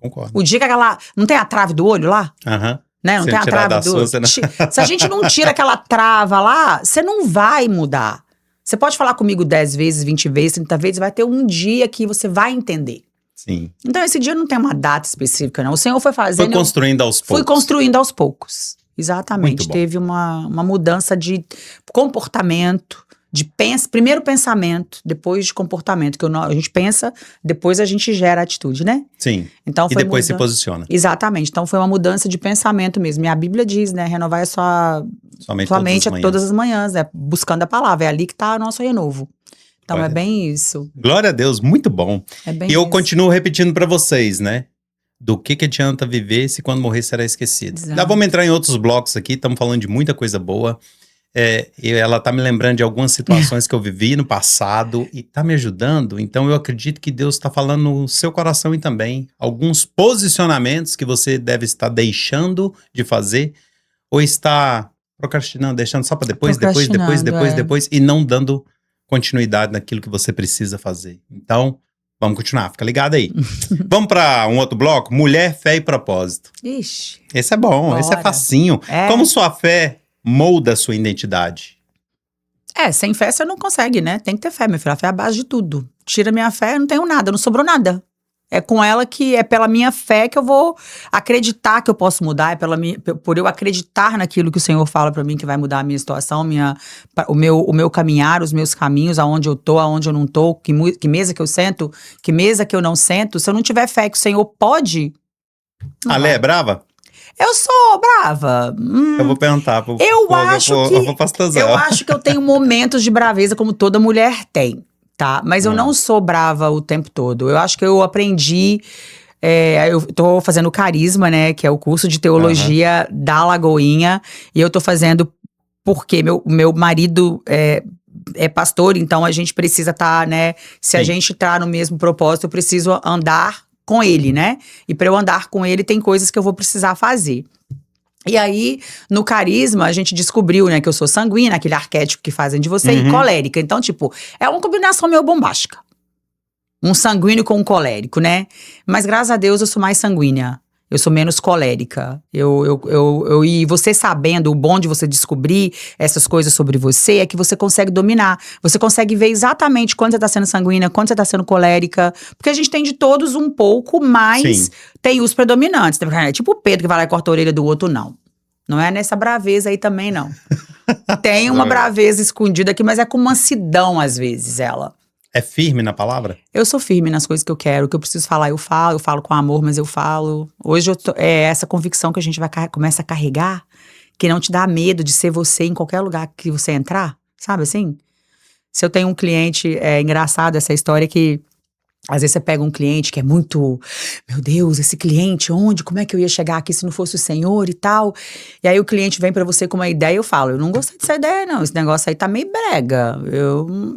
Concordo. O dia que aquela... Não tem a trave do olho lá? Aham. Né? Não Se tem a tirar trave da do sua, olho. você não- Se a gente não tira aquela trava lá, você não vai mudar. Você pode falar comigo 10 vezes, 20 vezes, 30 vezes, vai ter um dia que você vai entender. Sim. Então, esse dia não tem uma data específica, não. O Senhor foi fazendo... Foi construindo aos poucos. Fui construindo aos poucos. Exatamente. Muito bom. Teve uma mudança de comportamento, primeiro pensamento, depois de comportamento. Que a gente pensa, depois a gente gera atitude, né? Sim. Então, E foi depois se posiciona. Exatamente. Então, foi uma mudança de pensamento mesmo. E a Bíblia diz, né? Renovar a sua mente todas as manhãs, né? Buscando a palavra. É ali que está o nosso renovo. Então, Glória é bem isso. Glória a Deus, muito bom. É bem E eu isso. continuo repetindo pra vocês, né? Do que adianta viver se quando morrer será esquecido. Exato. Já vamos entrar em outros blocos aqui, estamos falando de muita coisa boa. E ela tá me lembrando de algumas situações que eu vivi no passado e tá me ajudando. Então eu acredito que Deus está falando no seu coração e também alguns posicionamentos que você deve estar deixando de fazer ou está procrastinando, deixando só para depois e não dando continuidade naquilo que você precisa fazer. Então, vamos continuar, fica ligado aí. Vamos para um outro bloco? Mulher, fé e propósito. Ixi. Esse é bom, esse é Bora. facinho. É. Como sua fé molda a sua identidade? Sem fé você não consegue, né? Tem que ter fé, meu filho. A fé é a base de tudo. Tira minha fé, eu não tenho nada, não sobrou nada. É com ela que é pela minha fé que eu vou acreditar que eu posso mudar, por eu acreditar naquilo que o Senhor fala pra mim que vai mudar a minha situação, o meu caminhar, os meus caminhos, aonde eu tô, aonde eu não tô, que mesa que eu sento, que mesa que eu não sento. Se eu não tiver fé que o Senhor pode. não A Lé vai. é brava? Eu sou brava. Eu vou perguntar pro Eu acho pastorzão. Eu acho que eu tenho momentos de braveza como toda mulher tem, tá? Mas eu não sou brava o tempo todo. Eu acho que eu aprendi... eu tô fazendo Carisma, né? Que é o curso de teologia da Lagoinha. E eu tô fazendo porque meu marido é pastor, então a gente precisa estar, né? Se a gente tá no mesmo propósito, eu preciso andar com ele, né? E para eu andar com ele, tem coisas que eu vou precisar fazer. E aí, no Carisma, a gente descobriu, né, que eu sou sanguínea, aquele arquétipo que fazem de você, e colérica. Então, tipo, é uma combinação meio bombástica. Um sanguíneo com um colérico, né? Mas, graças a Deus, eu sou mais sanguínea. Eu sou menos colérica. E você sabendo, o bom de você descobrir essas coisas sobre você é que você consegue dominar. Você consegue ver exatamente quando você tá sendo sanguínea, quando você tá sendo colérica. Porque a gente tem de todos um pouco, mas tem os predominantes. É tipo o Pedro que vai lá e corta a orelha do outro, não. Não é nessa braveza aí também, não. Tem uma braveza escondida aqui, mas é com mansidão, às vezes, ela. É firme na palavra? Eu sou firme nas coisas que eu quero, o que eu preciso falar, eu falo com amor, mas eu falo. Hoje é essa convicção que a gente começa a carregar, que não te dá medo de ser você em qualquer lugar que você entrar, sabe assim? Se eu tenho um cliente, é engraçado essa história que Às vezes você pega um cliente que é muito, meu Deus, esse cliente, onde, como é que eu ia chegar aqui se não fosse o Senhor e tal? E aí o cliente vem pra você com uma ideia e eu falo, eu não gostei dessa ideia não, esse negócio aí tá meio brega,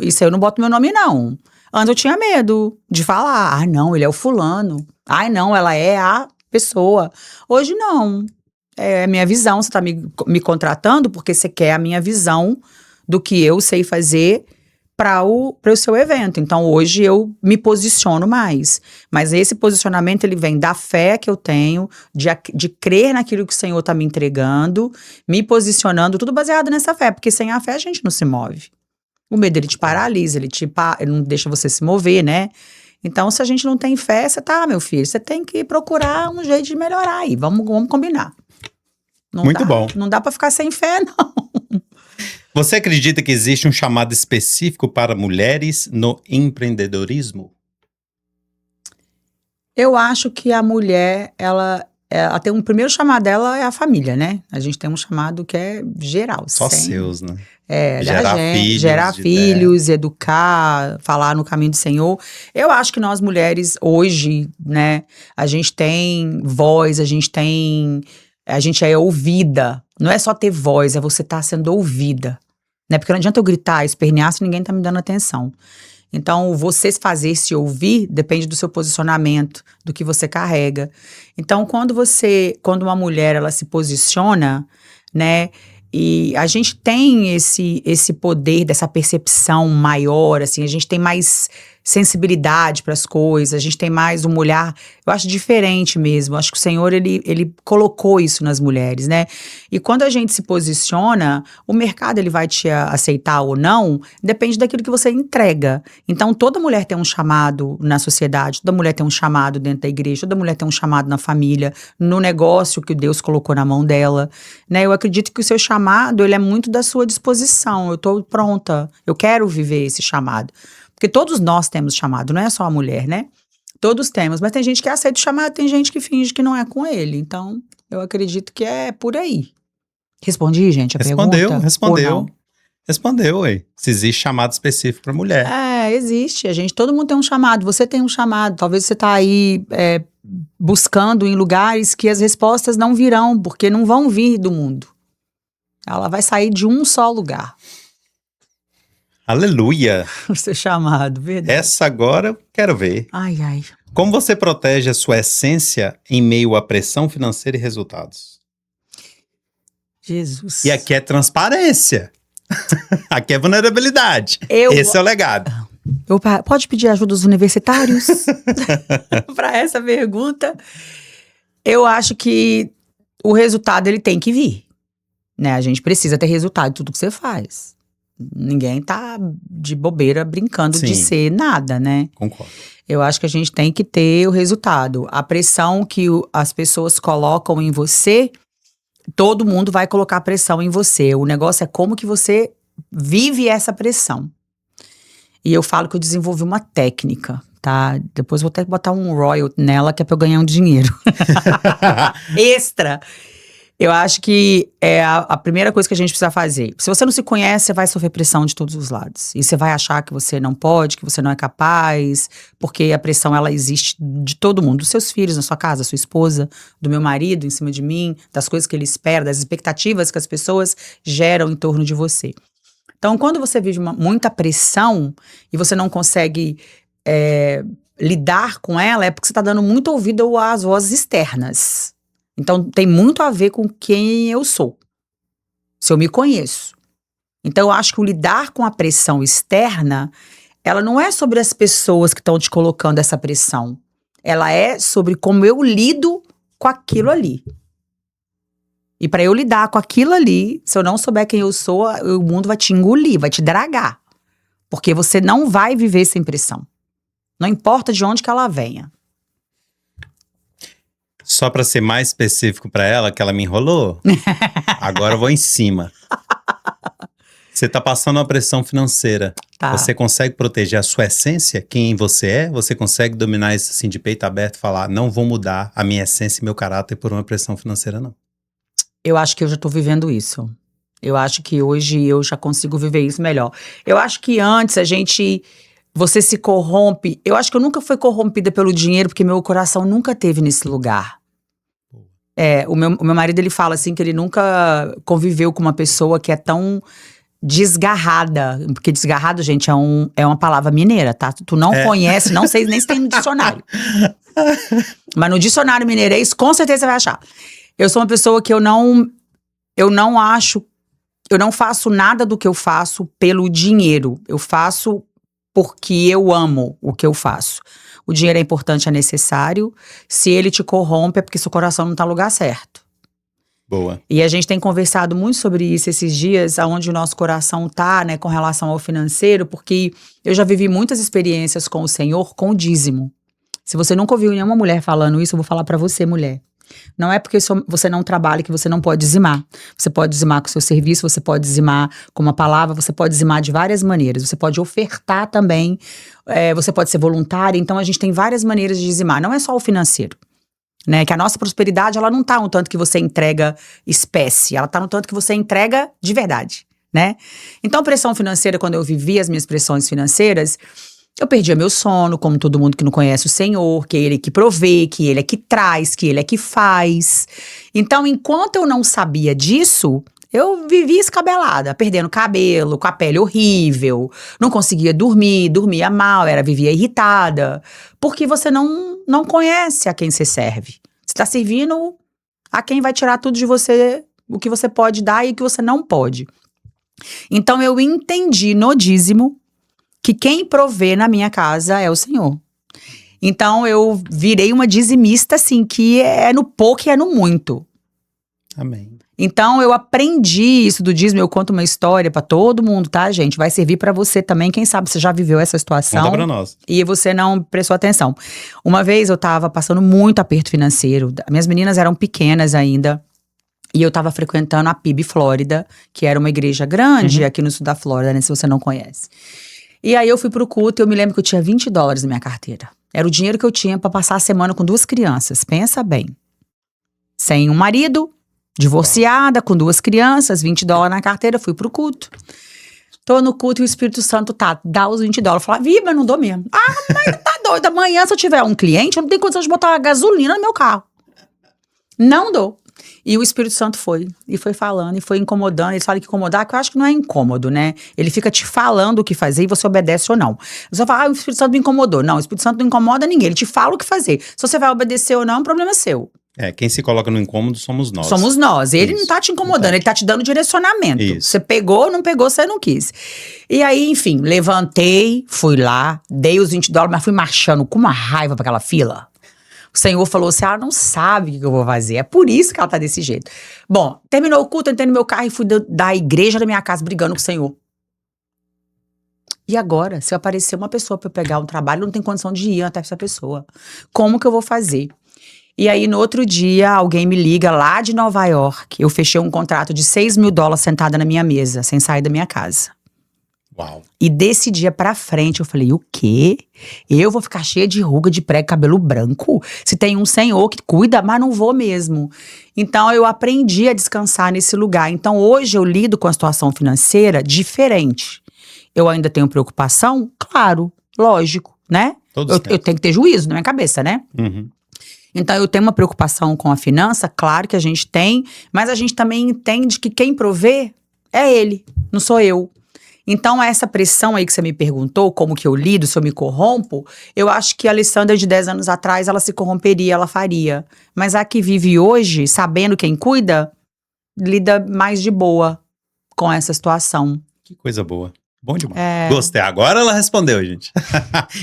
isso aí eu não boto meu nome não. Antes eu tinha medo de falar, não, ele é o fulano, não, ela é a pessoa. Hoje não, é a minha visão, você tá me contratando porque você quer a minha visão do que eu sei fazer para o seu evento. Então, hoje eu me posiciono mais. Mas esse posicionamento, ele vem da fé que eu tenho, de crer naquilo que o Senhor está me entregando, me posicionando, tudo baseado nessa fé. Porque sem a fé a gente não se move. O medo, ele te paralisa, ele não deixa você se mover, né? Então, se a gente não tem fé, você tá, meu filho, você tem que procurar um jeito de melhorar aí. Vamos combinar. Muito bom. Não dá para ficar sem fé, não. Você acredita que existe um chamado específico para mulheres no empreendedorismo? Eu acho que a mulher, ela tem um primeiro chamado dela é a família, né? A gente tem um chamado que é geral. Só seus, né? Gerar filhos, educar, falar no caminho do Senhor. Eu acho que nós mulheres hoje, né? A gente tem voz, a gente é ouvida. Não é só ter voz, é você estar sendo ouvida. Né? Porque não adianta eu gritar, espernear se ninguém tá me dando atenção. Então, você fazer se ouvir depende do seu posicionamento, do que você carrega. Então, quando uma mulher, ela se posiciona, né? E a gente tem esse poder dessa percepção maior, assim, a gente tem mais sensibilidade para as coisas, a gente tem mais um olhar, eu acho diferente mesmo, eu acho que o Senhor, ele colocou isso nas mulheres, né? E quando a gente se posiciona, o mercado, ele vai te aceitar ou não, depende daquilo que você entrega. Então, toda mulher tem um chamado na sociedade, toda mulher tem um chamado dentro da igreja, toda mulher tem um chamado na família, no negócio que Deus colocou na mão dela, né? Eu acredito que o seu chamado, ele é muito da sua disposição, eu tô pronta, eu quero viver esse chamado. Porque todos nós temos chamado, não é só a mulher, né? Todos temos, mas tem gente que aceita o chamado, tem gente que finge que não é com ele. Então, eu acredito que é por aí. Respondi, gente, a pergunta? Respondeu, ué. Se existe chamado específico para mulher. Existe. Todo mundo tem um chamado. Você tem um chamado. Talvez você tá aí buscando em lugares que as respostas não virão, porque não vão vir do mundo. Ela vai sair de um só lugar. Aleluia! O seu chamado, verdade. Essa agora eu quero ver. Ai. Como você protege a sua essência em meio à pressão financeira e resultados? Jesus. E aqui é transparência. Aqui é vulnerabilidade. Esse é o legado. Pode pedir ajuda dos universitários? Para essa pergunta. Eu acho que o resultado, ele tem que vir. Né? A gente precisa ter resultado de tudo que você faz. Ninguém tá de bobeira brincando de ser nada, né? Concordo. Eu acho que a gente tem que ter o resultado. A pressão que as pessoas colocam em você, todo mundo vai colocar pressão em você. O negócio é como que você vive essa pressão. E eu falo que eu desenvolvi uma técnica, tá? Depois vou até botar um royalty nela, que é pra eu ganhar um dinheiro. Extra! Eu acho que é a primeira coisa que a gente precisa fazer. Se você não se conhece, você vai sofrer pressão de todos os lados. E você vai achar que você não pode, que você não é capaz, porque a pressão, ela existe de todo mundo. Dos seus filhos, na sua casa, da sua esposa, do meu marido em cima de mim, das coisas que ele espera, das expectativas que as pessoas geram em torno de você. Então, quando você vive muita pressão e você não consegue lidar com ela, é porque você está dando muito ouvido às vozes externas. Então, tem muito a ver com quem eu sou, se eu me conheço. Então, eu acho que o lidar com a pressão externa, ela não é sobre as pessoas que estão te colocando essa pressão. Ela é sobre como eu lido com aquilo ali. E para eu lidar com aquilo ali, se eu não souber quem eu sou, o mundo vai te engolir, vai te dragar. Porque você não vai viver sem pressão. Não importa de onde que ela venha. Só para ser mais específico para ela, que ela me enrolou, agora eu vou em cima. Você tá passando uma pressão financeira. Tá. Você consegue proteger a sua essência, quem você é? Você consegue dominar isso assim de peito aberto e falar, não vou mudar a minha essência e meu caráter por uma pressão financeira, não? Eu acho que eu já tô vivendo isso. Eu acho que hoje eu já consigo viver isso melhor. Eu acho que antes a gente você se corrompe. Eu acho que eu nunca fui corrompida pelo dinheiro, porque meu coração nunca teve nesse lugar. O meu marido, ele fala assim, que ele nunca conviveu com uma pessoa que é tão desgarrada. Porque desgarrado, gente, é uma palavra mineira, tá? Tu não conhece, não sei nem se tem no dicionário. Mas no dicionário mineirês, com certeza você vai achar. Eu sou uma pessoa que eu não faço nada do que eu faço pelo dinheiro. Eu faço porque eu amo o que eu faço. O dinheiro é importante, é necessário. Se ele te corrompe, é porque seu coração não tá no lugar certo. Boa. E a gente tem conversado muito sobre isso esses dias, aonde o nosso coração tá, né, com relação ao financeiro, porque eu já vivi muitas experiências com o Senhor, com o dízimo. Se você nunca ouviu nenhuma mulher falando isso, eu vou falar pra você, mulher. Não é porque você não trabalha que você não pode dizimar. Você pode dizimar com o seu serviço, você pode dizimar com uma palavra, você pode dizimar de várias maneiras. Você pode ofertar também, você pode ser voluntária. Então, a gente tem várias maneiras de dizimar. Não é só o financeiro, né? Que a nossa prosperidade, ela não tá no tanto que você entrega espécie. Ela tá no tanto que você entrega de verdade, né? Então, pressão financeira, quando eu vivi as minhas pressões financeiras, eu perdia meu sono, como todo mundo que não conhece o Senhor, que é Ele que provê, que Ele é que traz, que Ele é que faz. Então, enquanto eu não sabia disso, eu vivia escabelada, perdendo cabelo, com a pele horrível, não conseguia dormir, dormia mal, vivia irritada. Porque você não conhece a quem você serve. Você está servindo a quem vai tirar tudo de você, o que você pode dar e o que você não pode. Então, eu entendi no dízimo que quem provê na minha casa é o Senhor. Então, eu virei uma dizimista, assim, que é no pouco e é no muito. Amém. Então, eu aprendi isso do dízimo. Eu conto uma história pra todo mundo, tá, gente? Vai servir pra você também. Quem sabe você já viveu essa situação. Conta pra nós. E você não prestou atenção. Uma vez eu tava passando muito aperto financeiro. Minhas meninas eram pequenas ainda. E eu tava frequentando a PIB Flórida, que era uma igreja grande aqui no sul da Flórida, né? Se você não conhece. E aí eu fui pro culto e eu me lembro que eu tinha $20 na minha carteira. Era o dinheiro que eu tinha pra passar a semana com 2 crianças. Pensa bem. Sem um marido, divorciada, com 2 crianças, $20 na carteira, fui pro culto. Tô no culto e o Espírito Santo dá os $20. Eu falo, mas não dou mesmo. Mas tá doido. Amanhã, se eu tiver um cliente, eu não tenho condição de botar uma gasolina no meu carro. Não dou. E o Espírito Santo foi falando, e foi incomodando. Ele fala que incomodar, que eu acho que não é incômodo, né? Ele fica te falando o que fazer e você obedece ou não. Você fala, o Espírito Santo me incomodou. Não, o Espírito Santo não incomoda ninguém, ele te fala o que fazer. Se você vai obedecer ou não, é um problema seu. Quem se coloca no incômodo somos nós. Somos nós. Ele não tá te incomodando, ele tá te dando direcionamento. Isso. Você pegou, não pegou, você não quis. E aí, enfim, levantei, fui lá, dei os $20, mas fui marchando com uma raiva pra aquela fila. O Senhor falou assim, ela não sabe o que eu vou fazer. É por isso que ela tá desse jeito. Bom, terminou o culto, entrei no meu carro e fui da igreja da minha casa brigando com o Senhor. E agora, se aparecer uma pessoa pra eu pegar um trabalho, eu não tenho condição de ir até essa pessoa. Como que eu vou fazer? E aí, no outro dia, alguém me liga lá de Nova York. Eu fechei um contrato de $6 mil sentada na minha mesa, sem sair da minha casa. Uau. E desse dia pra frente, eu falei, o quê? Eu vou ficar cheia de ruga, de prego, cabelo branco? Se tem um Senhor que cuida, mas não vou mesmo. Então, eu aprendi a descansar nesse lugar. Então, hoje eu lido com a situação financeira diferente. Eu ainda tenho preocupação? Claro, lógico, né? Eu tenho que ter juízo na minha cabeça, né? Então, eu tenho uma preocupação com a finança, claro que a gente tem, mas a gente também entende que quem provê é ele, não sou eu. Então, essa pressão aí que você me perguntou, como que eu lido, se eu me corrompo, eu acho que a Alessandra de 10 anos atrás, ela se corromperia, ela faria. Mas a que vive hoje, sabendo quem cuida, lida mais de boa com essa situação. Que coisa boa. Bom demais. Gostei. Agora ela respondeu, gente.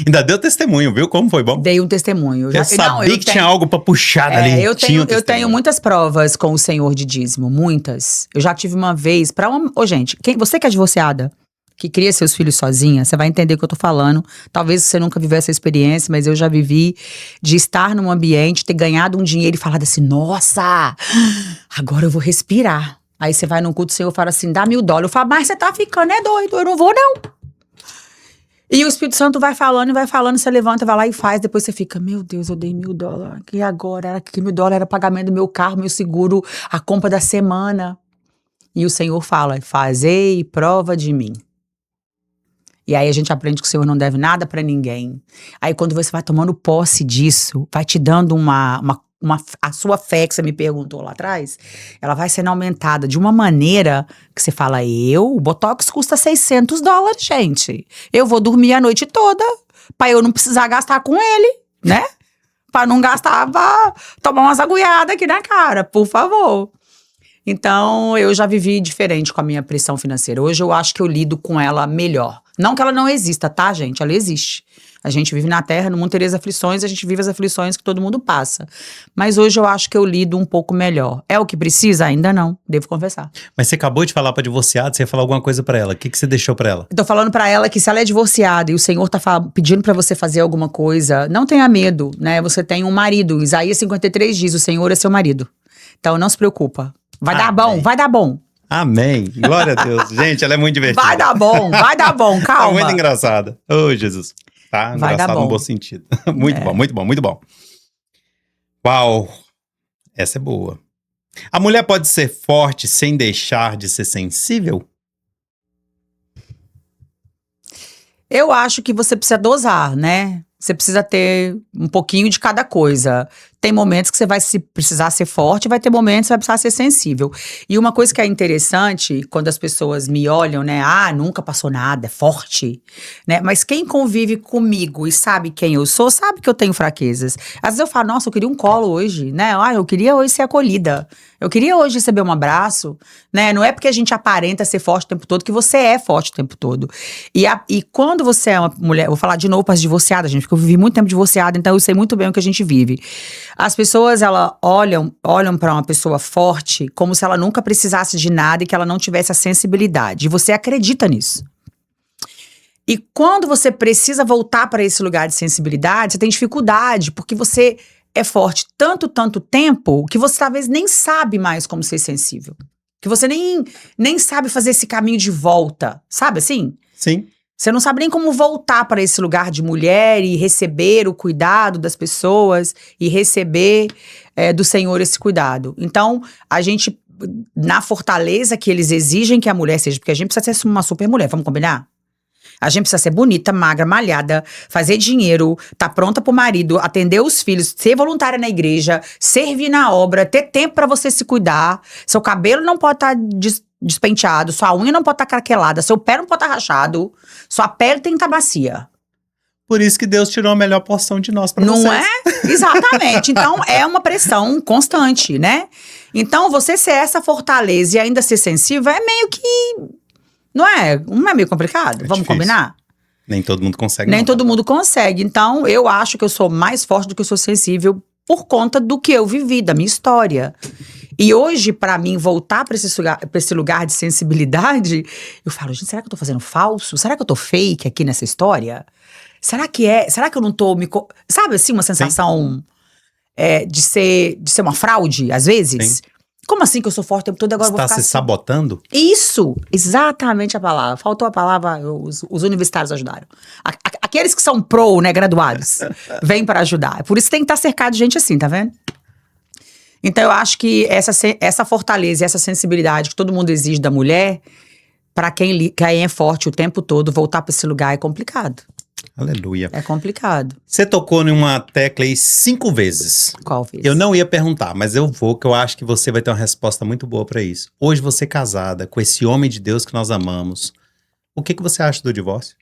Ainda deu testemunho, viu? Como foi bom? Dei um testemunho. Eu sabia que tinha algo pra puxar dali. Eu tenho muitas provas com o Senhor de dízimo. Muitas. Eu já tive uma vez pra uma... gente, você que é divorciada, que cria seus filhos sozinha, você vai entender o que eu tô falando. Talvez você nunca viveu essa experiência, mas eu já vivi de estar num ambiente, ter ganhado um dinheiro e falar assim, nossa, agora eu vou respirar. Aí você vai num culto, o Senhor fala assim, dá $1.000. Eu falo, mas você tá ficando doido, eu não vou não. E o Espírito Santo vai falando, você levanta, vai lá e faz, depois você fica, meu Deus, eu dei $1.000. E agora? Que $1.000 era pagamento do meu carro, meu seguro, a compra da semana. E o Senhor fala, fazei prova de mim. E aí a gente aprende que o Senhor não deve nada pra ninguém. Aí quando você vai tomando posse disso, vai te dando a sua fé que você me perguntou lá atrás, ela vai sendo aumentada de uma maneira que você fala, o Botox custa $600, gente. Eu vou dormir a noite toda pra eu não precisar gastar com ele, né? Pra não gastar, pra tomar umas agulhadas aqui na cara, por favor. Então, eu já vivi diferente com a minha pressão financeira. Hoje eu acho que eu lido com ela melhor. Não que ela não exista, tá, gente? Ela existe. A gente vive na Terra, no mundo teria as aflições, a gente vive as aflições que todo mundo passa. Mas hoje eu acho que eu lido um pouco melhor. É o que precisa? Ainda não, devo confessar. Mas você acabou de falar pra divorciada, você ia falar alguma coisa pra ela. O que você deixou pra ela? Eu tô falando pra ela que se ela é divorciada e o Senhor tá pedindo pra você fazer alguma coisa, não tenha medo, né? Você tem um marido. Isaías 53 diz, o Senhor é seu marido. Então não se preocupa. Vai dar bom, vai dar bom. Amém. Glória a Deus. Gente, ela é muito divertida. Vai dar bom, calma. É muito engraçada. Jesus. Tá Vai engraçado dar bom. no bom sentido. Muito bom, muito bom, muito bom. Uau. Essa é boa. A mulher pode ser forte sem deixar de ser sensível? Eu acho que você precisa dosar, né? Você precisa ter um pouquinho de cada coisa. Tem momentos que você vai precisar ser forte, vai ter momentos que você vai precisar ser sensível. E uma coisa que é interessante, quando as pessoas me olham, né? Nunca passou nada, é forte, né? Mas quem convive comigo e sabe quem eu sou, sabe que eu tenho fraquezas. Às vezes eu falo, nossa, eu queria um colo hoje, né? Eu queria hoje ser acolhida. Eu queria hoje receber um abraço, né? Não é porque a gente aparenta ser forte o tempo todo que você é forte o tempo todo. E quando você é uma mulher, vou falar de novo para as divorciadas, gente, porque eu vivi muito tempo divorciada, então eu sei muito bem o que a gente vive. As pessoas, elas olham para uma pessoa forte como se ela nunca precisasse de nada e que ela não tivesse a sensibilidade. E você acredita nisso. E quando você precisa voltar para esse lugar de sensibilidade, você tem dificuldade, porque você é forte tanto tempo, que você talvez nem sabe mais como ser sensível. Que você nem sabe fazer esse caminho de volta, sabe assim? Sim. Você não sabe nem como voltar para esse lugar de mulher e receber o cuidado das pessoas e receber do Senhor esse cuidado. Então, a gente, na fortaleza que eles exigem que a mulher seja, porque a gente precisa ser uma super mulher, vamos combinar? A gente precisa ser bonita, magra, malhada, fazer dinheiro, tá pronta pro marido, atender os filhos, ser voluntária na igreja, servir na obra, ter tempo pra você se cuidar. Seu cabelo não pode estar despenteado, sua unha não pode estar craquelada, seu pé não pode estar rachado, sua pele tem que estar macia. Por isso que Deus tirou a melhor porção de nós pra vocês. Não é? Exatamente. Então, é uma pressão constante, né? Então, você ser essa fortaleza e ainda ser sensível é meio que... Não é meio complicado? Vamos difícil. combinar? Nem todo mundo consegue. Nem todo mundo consegue. Então, eu acho que eu sou mais forte do que eu sou sensível por conta do que eu vivi, da minha história. E hoje, pra mim, voltar pra esse lugar de sensibilidade, eu falo, gente, será que eu tô fazendo falso? Será que eu tô fake aqui nessa história? Será que eu não tô me... Sabe assim, uma sensação de ser uma fraude, às vezes? Sim. Como assim que eu sou forte o tempo todo e agora eu vou ficar se assim? sabotando? Isso, exatamente a palavra. Faltou a palavra, os universitários ajudaram. Aqueles que são né, graduados, vêm para ajudar. Por isso tem que estar cercado de gente assim, tá vendo? Então eu acho que essa fortaleza, essa sensibilidade que todo mundo exige da mulher, para quem é forte o tempo todo, voltar para esse lugar é complicado. Aleluia. É complicado. Você tocou numa tecla aí 5 vezes. Qual vez? Eu não ia perguntar, mas eu vou, que eu acho que você vai ter uma resposta muito boa pra isso. Hoje você é casada com esse homem de Deus que nós amamos. O que você acha do divórcio?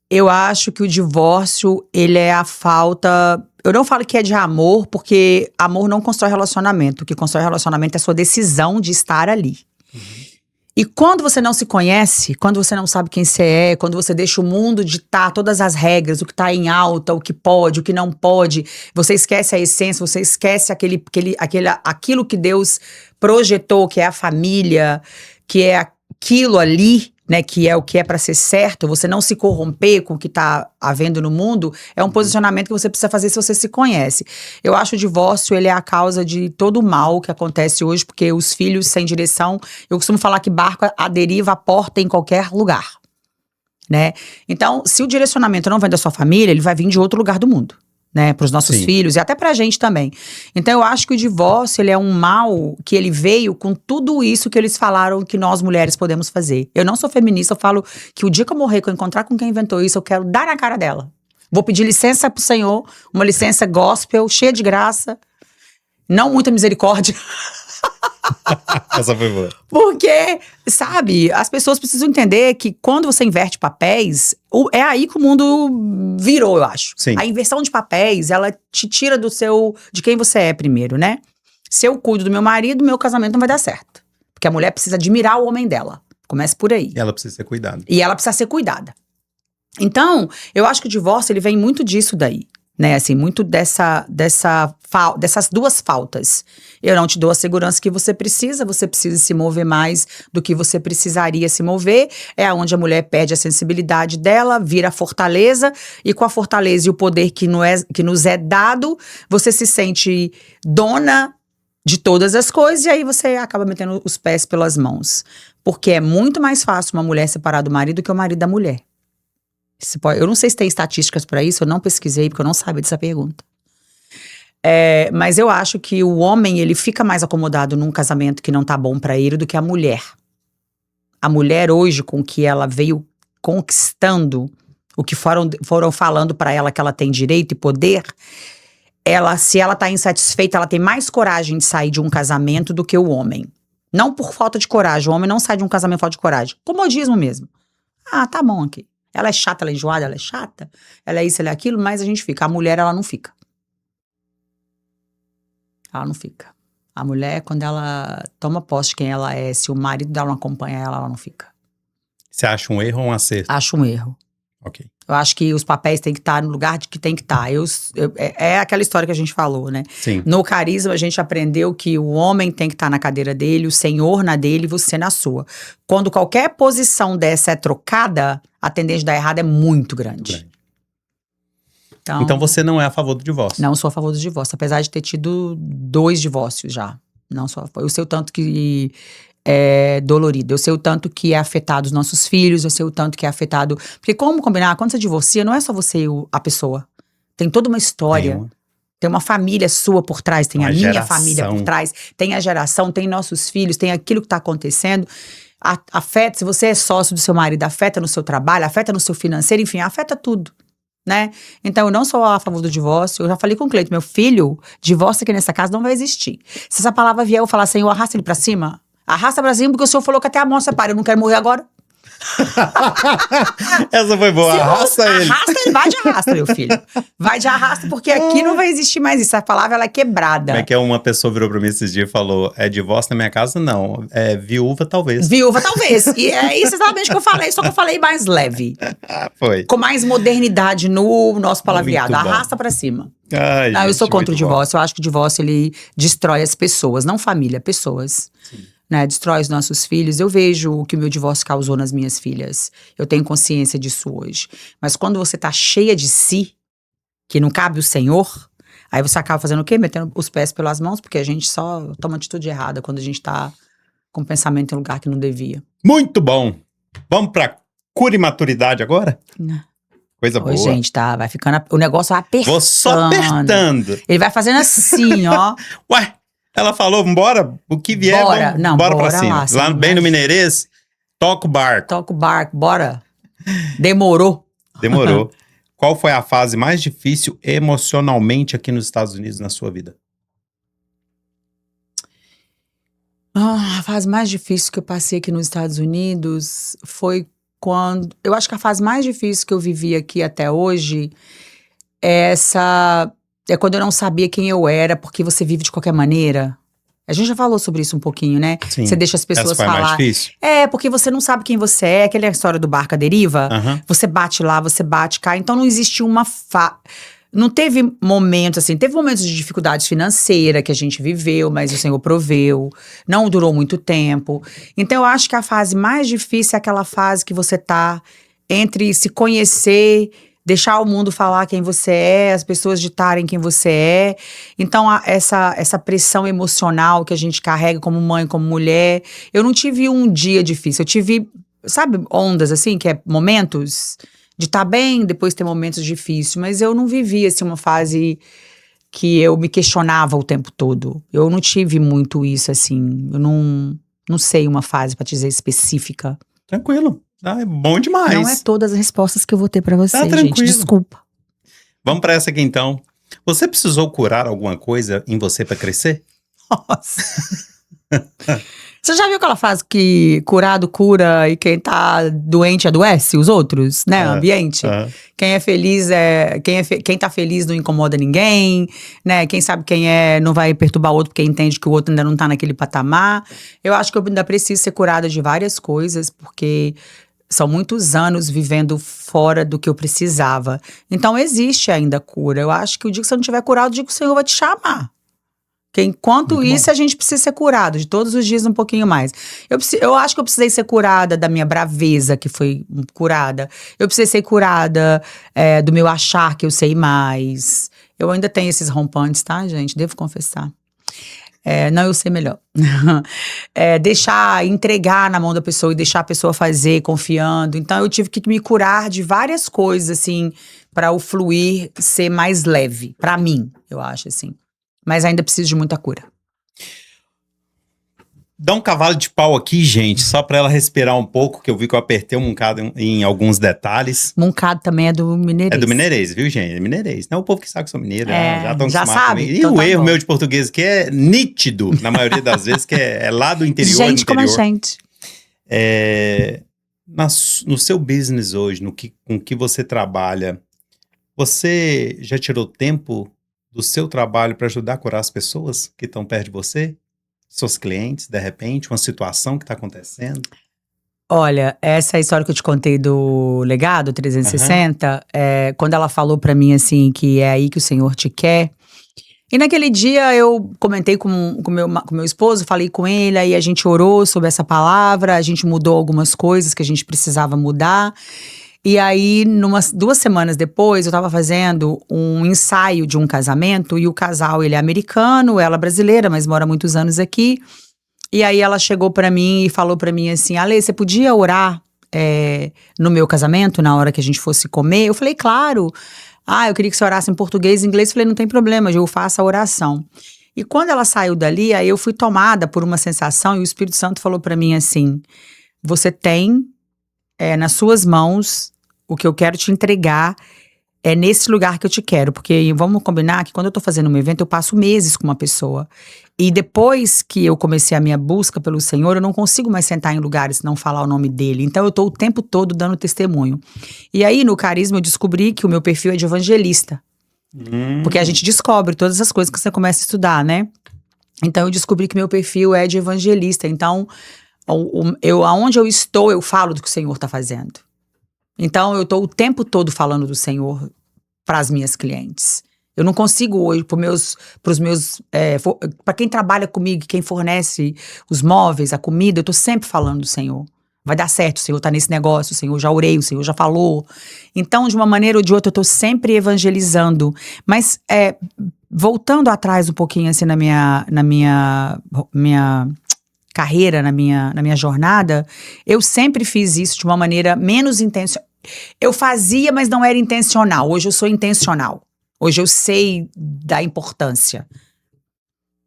Eu acho que o divórcio, ele é a falta... Eu não falo que é de amor, porque amor não constrói relacionamento. O que constrói relacionamento é a sua decisão de estar ali. Uhum. E quando você não se conhece, quando você não sabe quem você é, quando você deixa o mundo ditar todas as regras, o que tá em alta, o que pode, o que não pode, você esquece a essência, você esquece aquilo que Deus projetou, que é a família, que é aquilo ali, né, que é o que é para ser certo, você não se corromper com o que tá havendo no mundo, é um posicionamento que você precisa fazer se você se conhece. Eu acho o divórcio, ele é a causa de todo o mal que acontece hoje, porque os filhos sem direção, eu costumo falar que barco a deriva aporta em qualquer lugar, né? Então, se o direcionamento não vem da sua família, ele vai vir de outro lugar do mundo. né, para os nossos Sim. filhos e até pra gente também. Então eu acho que o divórcio, ele é um mal que ele veio com tudo isso que eles falaram que nós mulheres podemos fazer. Eu não sou feminista, eu falo que o dia que eu morrer, que eu encontrar com quem inventou isso, eu quero dar na cara dela. Vou pedir licença pro Senhor, uma licença gospel, cheia de graça, não muita misericórdia. Essa foi boa. Porque, sabe, as pessoas precisam entender que quando você inverte papéis, é aí que o mundo virou, eu acho. Sim. A inversão de papéis, ela te tira de quem você é primeiro, né? Se eu cuido do meu marido, meu casamento não vai dar certo. Porque a mulher precisa admirar o homem dela. Comece por aí. E ela precisa ser cuidada. E ela precisa ser cuidada. Então, eu acho que o divórcio, ele vem muito disso daí. Né, assim, muito dessas duas faltas. Eu não te dou a segurança que você precisa se mover mais do que você precisaria se mover. É onde a mulher perde a sensibilidade dela, vira a fortaleza, e com a fortaleza e o poder que nos é dado, você se sente dona de todas as coisas, e aí você acaba metendo os pés pelas mãos. Porque é muito mais fácil uma mulher separar do marido que o marido da mulher. Eu não sei se tem estatísticas para isso, eu não pesquisei, porque eu não sabia dessa pergunta. Mas eu acho que o homem, ele fica mais acomodado num casamento que não tá bom para ele do que a mulher. A mulher hoje, com que ela veio conquistando, o que foram falando para ela que ela tem direito e poder, se ela tá insatisfeita, ela tem mais coragem de sair de um casamento do que o homem. Não por falta de coragem, o homem não sai de um casamento por falta de coragem. Comodismo mesmo. Ah, tá bom aqui. Ela é chata, ela é enjoada, ela é chata. Ela é isso, ela é aquilo, mas a gente fica. A mulher, ela não fica. Ela não fica. A mulher, quando ela toma posse de quem ela é, se o marido dela não acompanha ela não fica. Você acha um erro ou um acerto? Acho um erro. Ok. Eu acho que os papéis têm que estar no lugar de que tem que estar. É aquela história que a gente falou, né? Sim. No carisma, a gente aprendeu que o homem tem que estar na cadeira dele, o senhor na dele e você na sua. Quando qualquer posição dessa é trocada, a tendência de dar errado é muito grande. Então você não é a favor do divórcio? Não sou a favor do divórcio, apesar de ter tido 2 divórcios já. Não sou a favor. Eu sei o tanto que é dolorido, eu sei o tanto que é afetado os nossos filhos, eu sei o tanto que é afetado... Porque como combinar, quando você divorcia, não é só você e a pessoa. Tem toda uma história. Tem uma família sua por trás, tem a minha família por trás, tem a geração, tem nossos filhos, tem aquilo que está acontecendo. Afeta, se você é sócio do seu marido, afeta no seu trabalho, afeta no seu financeiro, enfim, afeta tudo, né? Então, eu não sou a favor do divórcio. Eu já falei com o Cleito, meu filho, divórcio aqui nessa casa não vai existir. Se essa palavra vier, eu falar, Senhor, arrasta ele pra cima. Arrasta pra cima, porque o Senhor falou que até a morte separa. Eu não quero morrer agora. Essa foi boa, arrasta ele. Arrasta ele, vai de arrasta, meu filho. Vai de arrasta, porque aqui não vai existir mais isso. Essa palavra, ela é quebrada. Como é que uma pessoa virou pra mim esses dias e falou, divórcio na minha casa? Não, viúva talvez. Viúva talvez. E é isso exatamente o que eu falei, só que eu falei mais leve. Foi. Com mais modernidade no nosso palavreado. Arrasta pra cima. Ai, não, eu sou contra o divórcio. Bom. Eu acho que o divórcio, ele destrói as pessoas. Não família, pessoas. Sim. Né, destrói os nossos filhos. Eu vejo o que o meu divórcio causou nas minhas filhas. Eu tenho consciência disso hoje. Mas quando você tá cheia de si, que não cabe o Senhor, aí você acaba fazendo o quê? Metendo os pés pelas mãos, porque a gente só toma atitude errada quando a gente tá com pensamento em lugar que não devia. Muito bom. Vamos pra cura e maturidade agora? Não. Coisa boa. Gente, tá, vai ficando, o negócio vai apertando. Vou só apertando. Ele vai fazendo assim, ó. Ué, ela falou, bora, o que vier, bora pra cima. Lá bem no Mineirês, toca o barco. Toca o barco, bora. Demorou. Qual foi a fase mais difícil emocionalmente aqui nos Estados Unidos na sua vida? A fase mais difícil que eu passei aqui nos Estados Unidos foi quando... Eu acho que a fase mais difícil que eu vivi aqui até hoje é quando eu não sabia quem eu era, porque você vive de qualquer maneira. A gente já falou sobre isso um pouquinho, né? Sim. Você deixa as pessoas falar. Essa foi a mais difícil? Porque você não sabe quem você é. Aquela história do barco à deriva. Você bate lá, você bate cá. Então não existe não teve momentos assim. Teve momentos de dificuldade financeira que a gente viveu, mas o Senhor proveu. Não durou muito tempo. Então eu acho que a fase mais difícil é aquela fase que você tá entre se conhecer, deixar o mundo falar quem você é, as pessoas ditarem quem você é. Então, essa pressão emocional que a gente carrega como mãe, como mulher. Eu não tive um dia difícil, eu tive, sabe, ondas assim, que é momentos de estar bem, depois ter momentos difíceis. Mas eu não vivi, assim, uma fase que eu me questionava o tempo todo. Eu não tive muito isso, assim. Eu não sei uma fase pra te dizer específica. Tranquilo. É bom Não é demais. todas as respostas que eu vou ter pra você, Tá gente. tranquilo. Desculpa. Vamos pra essa aqui então. Você precisou curar alguma coisa em você pra crescer? Nossa. Você já viu aquela frase que curado cura e quem tá doente adoece os outros, né? O ambiente. Quem é feliz quem tá feliz não incomoda ninguém, né? Quem sabe quem não vai perturbar o outro porque entende que o outro ainda não tá naquele patamar. Eu acho que eu ainda preciso ser curada de várias coisas, porque são muitos anos vivendo fora do que eu precisava. Então existe ainda cura. Eu acho que o dia que você não tiver curado, o dia que o Senhor vai te chamar. Porque enquanto Muito isso, bom. a gente precisa ser curado, de todos os dias um pouquinho mais. Eu acho que eu precisei ser curada da minha braveza, que foi curada. Eu precisei ser curada do meu achar que eu sei mais. Eu ainda tenho esses rompantes, tá, gente? Devo confessar. Não, eu sei melhor. Entregar na mão da pessoa e deixar a pessoa fazer, confiando. Então, eu tive que me curar de várias coisas, assim, para o fluir ser mais leve. Pra mim, eu acho, assim. Mas ainda preciso de muita cura. Dá um cavalo de pau aqui, gente, só pra ela respirar um pouco, que eu vi que eu apertei um bocado em alguns detalhes. Moncado também é do Mineirês. É do Mineirês, viu, gente? É Mineirês. Não, o povo que sabe que sou mineiro, já estão já acostumados sabe? comigo. E Então o tá erro bom. meu de português que é nítido, na maioria das vezes, que é lá do interior. Gente como a gente. No seu business hoje, com que você trabalha, você já tirou tempo do seu trabalho para ajudar a curar as pessoas que estão perto de você? Seus clientes, de repente, uma situação que está acontecendo? Olha, essa história que eu te contei do Legado 360, quando ela falou pra mim assim, que é aí que o Senhor te quer. E naquele dia eu comentei com meu esposo, falei com ele, aí a gente orou sobre essa palavra, a gente mudou algumas coisas que a gente precisava mudar. E aí, 2 semanas depois, eu tava fazendo um ensaio de um casamento, e o casal, ele é americano, ela brasileira, mas mora muitos anos aqui. E aí ela chegou pra mim e falou pra mim assim, Ale, você podia orar no meu casamento, na hora que a gente fosse comer? Eu falei, claro. Eu queria que você orasse em português e inglês. Eu falei, não tem problema, eu faço a oração. E quando ela saiu dali, aí eu fui tomada por uma sensação e o Espírito Santo falou pra mim assim, você tem nas suas mãos o que eu quero te entregar, é nesse lugar que eu te quero. Porque vamos combinar que quando eu tô fazendo um evento, eu passo meses com uma pessoa. E depois que eu comecei a minha busca pelo Senhor, eu não consigo mais sentar em lugares e não falar o nome dele. Então eu tô o tempo todo dando testemunho. E aí no Carisma eu descobri que o meu perfil é de evangelista. Porque a gente descobre todas as coisas que você começa a estudar, né? Então eu descobri que meu perfil é de evangelista. Então aonde eu estou, eu falo do que o Senhor tá fazendo. Então eu tô o tempo todo falando do Senhor para as minhas clientes. Eu não consigo hoje, para quem trabalha comigo, quem fornece os móveis, a comida, eu tô sempre falando do Senhor. Vai dar certo, o Senhor tá nesse negócio, o Senhor já orei, o Senhor já falou. Então, de uma maneira ou de outra, eu tô sempre evangelizando. Mas, voltando atrás um pouquinho, assim, na minha carreira, na minha jornada, eu sempre fiz isso de uma maneira menos intencional. Eu fazia, mas não era intencional. Hoje eu sou intencional. Hoje eu sei da importância.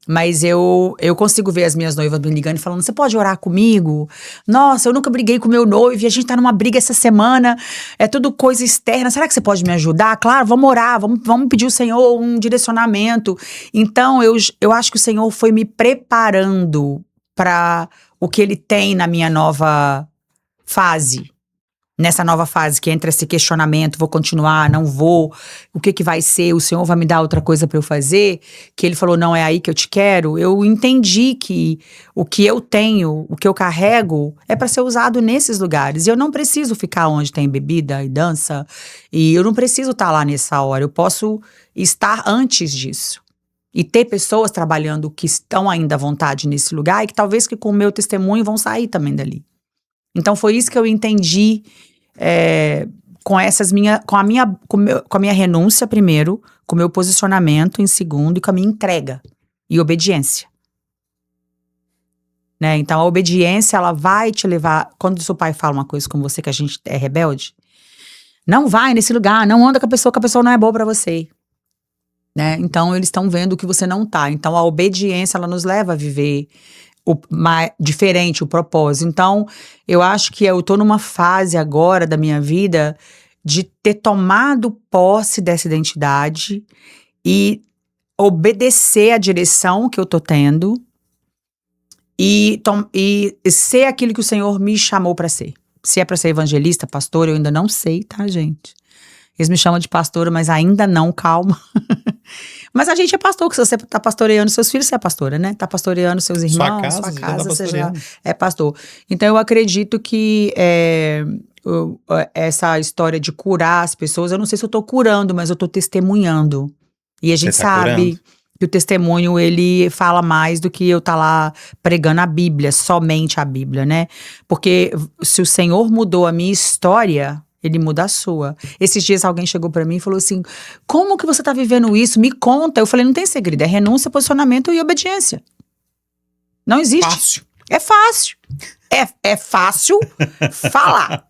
Mas eu consigo ver as minhas noivas me ligando e falando, você pode orar comigo? Nossa, eu nunca briguei com meu noivo e a gente tá numa briga essa semana. É tudo coisa externa. Será que você pode me ajudar? Claro, vamos orar, vamos pedir ao Senhor um direcionamento. Então, eu acho que o Senhor foi me preparando para o que Ele tem na minha nova fase. Nessa nova fase que entra esse questionamento, vou continuar, não vou, o que vai ser, o Senhor vai me dar outra coisa para eu fazer, que Ele falou, não é aí que eu te quero, eu entendi que o que eu tenho, o que eu carrego, é para ser usado nesses lugares, e eu não preciso ficar onde tem bebida e dança, e eu não preciso estar lá nessa hora, eu posso estar antes disso. E ter pessoas trabalhando que estão ainda à vontade nesse lugar, e que talvez que com o meu testemunho vão sair também dali. Então foi isso que eu entendi com a minha renúncia primeiro, com o meu posicionamento em segundo e com a minha entrega e obediência. Né? Então a obediência, ela vai te levar, quando o seu pai fala uma coisa com você que a gente é rebelde, Não vai nesse lugar, não anda com a pessoa não é boa pra você. Né? Então, eles estão vendo que você não tá. Então, a obediência, ela nos leva a viver diferente, o propósito. Então, eu acho que eu tô numa fase agora da minha vida de ter tomado posse dessa identidade e obedecer a direção que eu tô tendo e ser aquilo que o Senhor me chamou pra ser. Se é pra ser evangelista, pastor, eu ainda não sei, tá, gente? Eles me chamam de pastora, mas ainda não, calma. Mas a gente é pastor, que se você tá pastoreando seus filhos, você é pastora, né? Tá pastoreando seus irmãos, sua casa, você já é pastor. Então, eu acredito que essa história de curar as pessoas, eu não sei se eu tô curando, mas eu tô testemunhando. E a gente sabe que o testemunho, ele fala mais do que eu tá lá pregando a Bíblia, somente a Bíblia, né? Porque se o Senhor mudou a minha história, ele muda a sua. Esses dias alguém chegou pra mim e falou assim, como que você tá vivendo isso? Me conta. Eu falei, não tem segredo, é renúncia, posicionamento e obediência. Não existe. Fácil. É fácil. É fácil falar.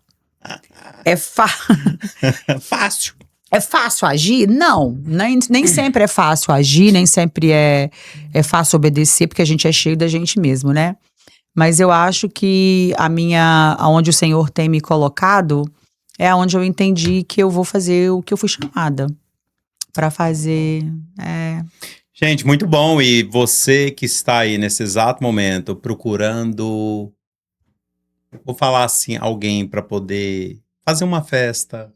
Fácil. É fácil agir? Não, nem sempre é fácil agir, nem sempre é fácil obedecer, porque a gente é cheio da gente mesmo, né? Mas eu acho que aonde o Senhor tem me colocado, é onde eu entendi que eu vou fazer o que eu fui chamada pra fazer. Gente, muito bom. E você que está aí nesse exato momento procurando, vou falar assim, alguém para poder fazer uma festa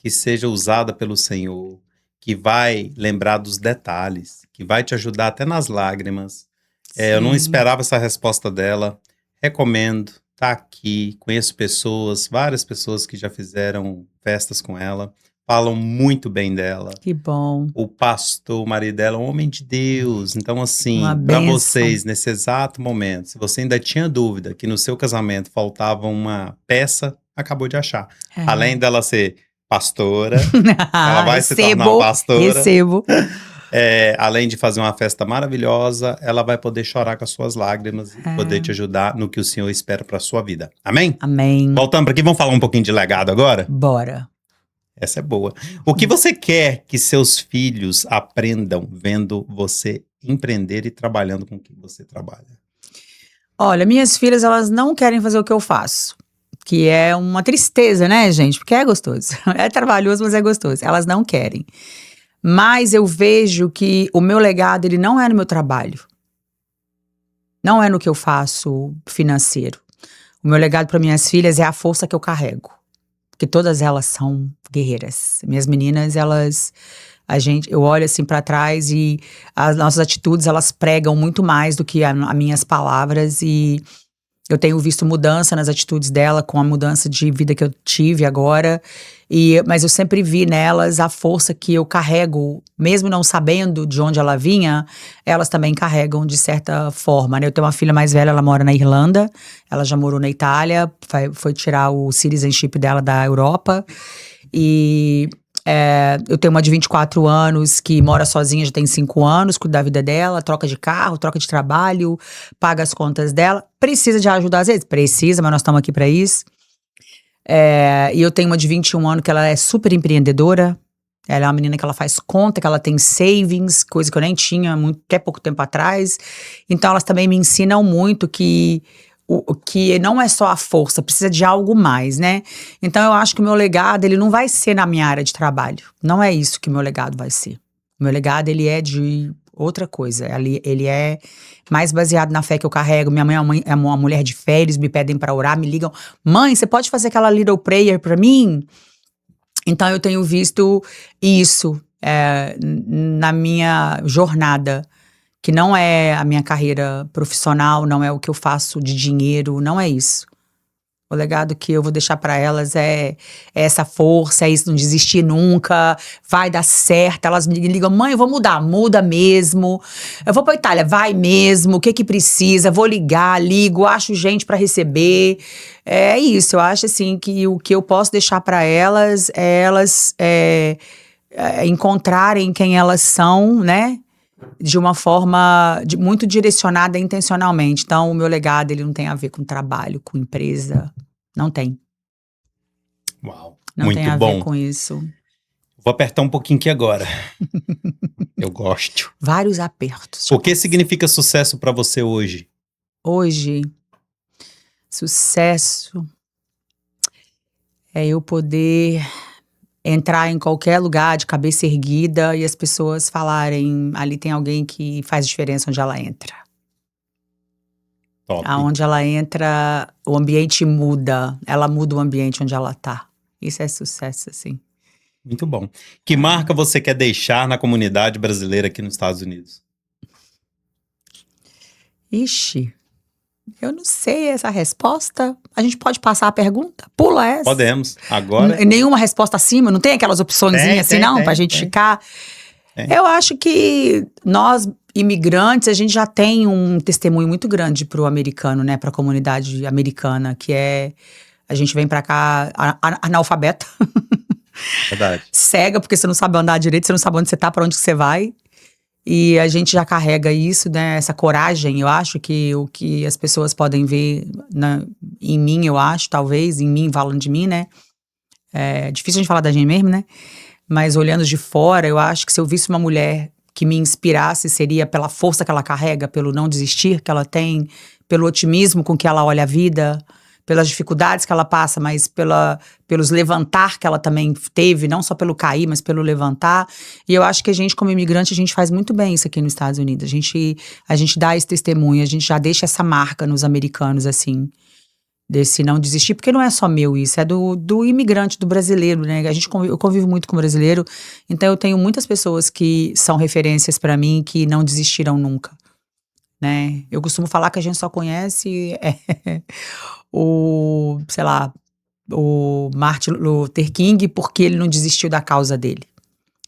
que seja usada pelo Senhor, que vai lembrar dos detalhes, que vai te ajudar até nas lágrimas. Eu não esperava essa resposta dela. Recomendo. Tá aqui, conheço pessoas, várias pessoas que já fizeram festas com ela, falam muito bem dela. Que bom. O pastor, o marido dela, é um homem de Deus. Então, assim, Uma para bênção. vocês, nesse exato momento, se você ainda tinha dúvida que no seu casamento faltava uma peça, acabou de achar. Além dela ser pastora, ela vai se tornar pastora. Recebo. Além de fazer uma festa maravilhosa, ela vai poder chorar com as suas lágrimas e poder te ajudar no que o Senhor espera para a sua vida. Amém? Amém. Voltando para aqui, vamos falar um pouquinho de legado agora? Bora. Essa é boa. O que você quer que seus filhos aprendam vendo você empreender e trabalhando com o que você trabalha? Olha, minhas filhas, elas não querem fazer o que eu faço. Que é uma tristeza, né, gente? Porque é gostoso. É trabalhoso, mas é gostoso. Elas não querem. Mas eu vejo que o meu legado, ele não é no meu trabalho. Não é no que eu faço financeiro. O meu legado para minhas filhas é a força que eu carrego. Porque todas elas são guerreiras. Minhas meninas, eu olho assim para trás e as nossas atitudes, elas pregam muito mais do que as minhas palavras, e eu tenho visto mudança nas atitudes dela com a mudança de vida que eu tive agora, mas eu sempre vi nelas a força que eu carrego, mesmo não sabendo de onde ela vinha, elas também carregam de certa forma, né? Eu tenho uma filha mais velha, ela mora na Irlanda, ela já morou na Itália, foi tirar o citizenship dela da Europa, e eu tenho uma de 24 anos que mora sozinha, já tem 5 anos, cuida da vida dela, troca de carro, troca de trabalho, paga as contas dela. Precisa de ajuda às vezes? Precisa, mas nós estamos aqui para isso. E eu tenho uma de 21 anos que ela é super empreendedora. Ela é uma menina que ela faz conta, que ela tem savings, coisa que eu nem tinha até pouco tempo atrás. Então elas também me ensinam muito que que não é só a força, precisa de algo mais, né? Então eu acho que o meu legado, ele não vai ser na minha área de trabalho. Não é isso que o meu legado vai ser. O meu legado, ele é de outra coisa. Ele é mais baseado na fé que eu carrego. Minha mãe é uma mulher de fé, eles me pedem pra orar, me ligam. Mãe, você pode fazer aquela little prayer pra mim? Então eu tenho visto isso na minha jornada. Que não é a minha carreira profissional, não é o que eu faço de dinheiro, não é isso. O legado que eu vou deixar para elas é essa força, é isso, não desistir nunca, vai dar certo. Elas me ligam, mãe, eu vou mudar, muda mesmo. Eu vou pra Itália, vai mesmo, o que precisa, vou ligo, acho gente para receber. É isso, eu acho assim que o que eu posso deixar para elas é elas encontrarem quem elas são, né? De uma forma muito direcionada intencionalmente. Então, o meu legado, ele não tem a ver com trabalho, com empresa. Não tem. Uau. Não Muito tem a bom. ver com isso. Vou apertar um pouquinho aqui agora. Eu gosto. Vários apertos. O que significa sucesso pra você hoje? Hoje, sucesso é eu poder entrar em qualquer lugar de cabeça erguida e as pessoas falarem, ali tem alguém que faz diferença onde ela entra. Top. Aonde ela entra, o ambiente muda. Ela muda o ambiente onde ela tá. Isso é sucesso, assim. Muito bom. Que marca você quer deixar na comunidade brasileira aqui nos Estados Unidos? Ixi, eu não sei essa resposta. A gente pode passar a pergunta? Pula essa. Podemos. Agora. Nenhuma resposta acima? Não tem aquelas opçõezinhas assim, não? Pra gente ficar... Tem. Eu acho que nós, imigrantes, a gente já tem um testemunho muito grande pro americano, né? Pra comunidade americana, que é... A gente vem pra cá analfabeta. Verdade. Cega, porque você não sabe andar direito, você não sabe onde você tá, pra onde que você vai. E a gente já carrega isso, né? Essa coragem, eu acho que o que as pessoas podem ver em mim, eu acho, talvez, em mim, falando de mim, né? É difícil a gente falar da gente mesmo, né? Mas olhando de fora, eu acho que se eu visse uma mulher que me inspirasse, seria pela força que ela carrega, pelo não desistir que ela tem, pelo otimismo com que ela olha a vida, pelas dificuldades que ela passa, mas pelos levantar que ela também teve, não só pelo cair, mas pelo levantar. E eu acho que a gente, como imigrante, a gente faz muito bem isso aqui nos Estados Unidos. A gente dá esse testemunho, a gente já deixa essa marca nos americanos, assim, desse não desistir, porque não é só meu isso, é do imigrante, do brasileiro, né? Eu convivo muito com brasileiro, então eu tenho muitas pessoas que são referências pra mim, que não desistiram nunca, né? Eu costumo falar que a gente só conhece o Martin Luther King porque ele não desistiu da causa dele.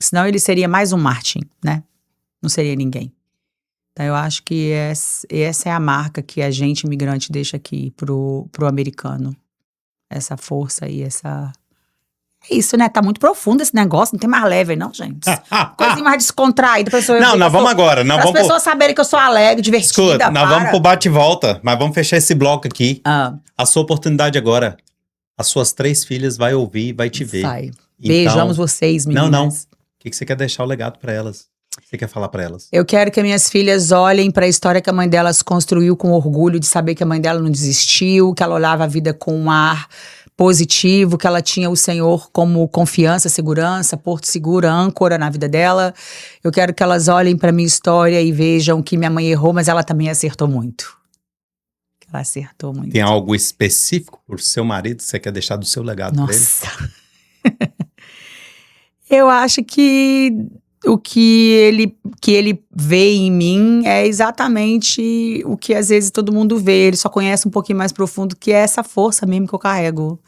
Senão ele seria mais um Martin, né? Não seria ninguém. Então eu acho que essa é a marca que a gente, imigrante, deixa aqui pro americano. Essa força e essa... É isso, né? Tá muito profundo esse negócio, não tem mais leve não, gente. Coisinha mais descontraída. Não, nós vamos agora. Para as pessoas saberem que eu sou alegre, divertida. Escuta, nós vamos pro bate e volta, mas vamos fechar esse bloco aqui. A sua oportunidade agora. As suas 3 filhas vai ouvir, vai te ver. Vai. Então, Beijamos vocês, meninas. Não. O que você quer deixar o legado pra elas? O que você quer falar pra elas? Eu quero que minhas filhas olhem pra história que a mãe delas construiu com orgulho, de saber que a mãe dela não desistiu, que ela olhava a vida com um ar positivo, que ela tinha o Senhor como confiança, segurança, porto seguro, âncora na vida dela. Eu quero que elas olhem pra minha história e vejam que minha mãe errou, mas ela também acertou muito. Ela acertou muito. Tem algo específico por seu marido que você quer deixar do seu legado pra ele? Nossa. Eu acho que o que ele vê em mim é exatamente o que às vezes todo mundo vê. Ele só conhece um pouquinho mais profundo, que é essa força mesmo que eu carrego.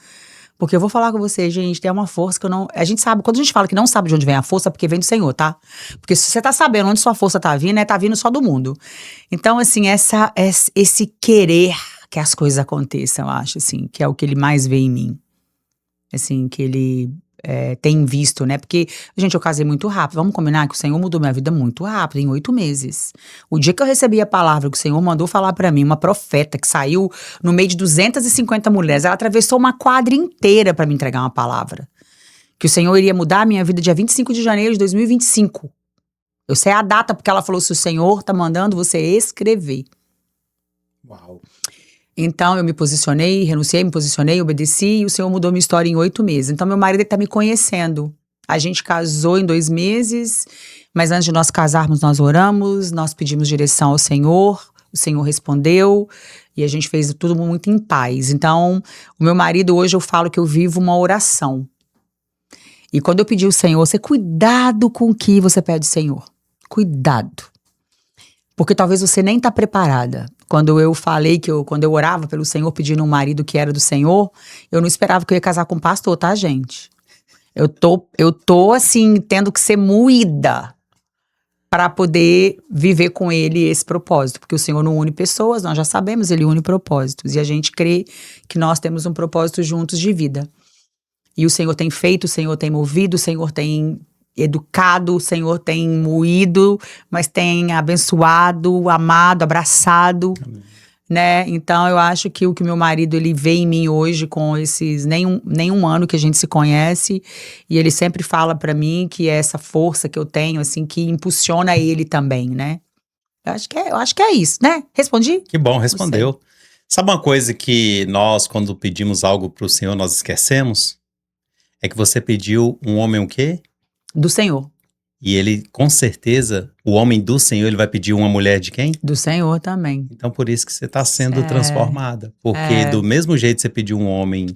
Porque eu vou falar com você, gente, tem uma força que eu não... A gente sabe, quando a gente fala que não sabe de onde vem a força, é porque vem do Senhor, tá? Porque se você tá sabendo onde sua força tá vindo, tá vindo só do mundo. Então, assim, esse querer que as coisas aconteçam, eu acho, assim, que é o que ele mais vê em mim. Assim, que ele... tem visto, né? Porque, gente, eu casei muito rápido. Vamos combinar que o Senhor mudou minha vida muito rápido, em 8 meses. O dia que eu recebi a palavra que o Senhor mandou falar pra mim, uma profeta que saiu no meio de 250 mulheres, ela atravessou uma quadra inteira pra me entregar uma palavra. Que o Senhor iria mudar a minha vida dia 25 de janeiro de 2025. Eu sei a data porque ela falou, se o Senhor tá mandando você escrever. Uau. Então, eu me posicionei, renunciei, me posicionei, obedeci e o Senhor mudou minha história em 8 meses. Então, meu marido tá me conhecendo. A gente casou em 2 meses, mas antes de nós casarmos, nós oramos, nós pedimos direção ao Senhor, o Senhor respondeu e a gente fez tudo muito em paz. Então, o meu marido, hoje eu falo que eu vivo uma oração. E quando eu pedi ao Senhor, você cuidado com o que você pede ao Senhor. Cuidado. Porque talvez você nem tá preparada. Quando eu falei quando eu orava pelo Senhor pedindo um marido que era do Senhor, eu não esperava que eu ia casar com um pastor, tá, gente? Eu tô assim, tendo que ser moída para poder viver com ele esse propósito. Porque o Senhor não une pessoas, nós já sabemos, ele une propósitos. E a gente crê que nós temos um propósito juntos de vida. E o Senhor tem feito, o Senhor tem movido, o Senhor tem educado, o Senhor tem moído, mas tem abençoado, amado, abraçado. Amém. né? Então eu acho que o que meu marido ele vê em mim hoje com esses nem um ano que a gente se conhece, e ele sempre fala pra mim que é essa força que eu tenho assim que impulsiona ele também, né? Eu acho que é isso, né? Respondi? Que bom, Não sei. respondeu. Sabe uma coisa que nós, quando pedimos algo pro Senhor, nós esquecemos? É que você pediu um homem o quê? Do Senhor. E ele, com certeza, o homem do Senhor, ele vai pedir uma mulher de quem? Do Senhor também. Então, por isso que você está sendo É, transformada. Porque é. do mesmo jeito que você pediu um homem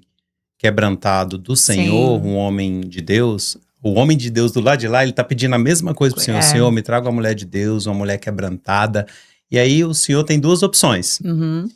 quebrantado do Senhor, Sim. um homem de Deus, o homem de Deus do lado de lá, ele está pedindo a mesma coisa pro Senhor. É. Senhor, me traga uma mulher de Deus, uma mulher quebrantada. E aí o Senhor tem duas opções. Uhum.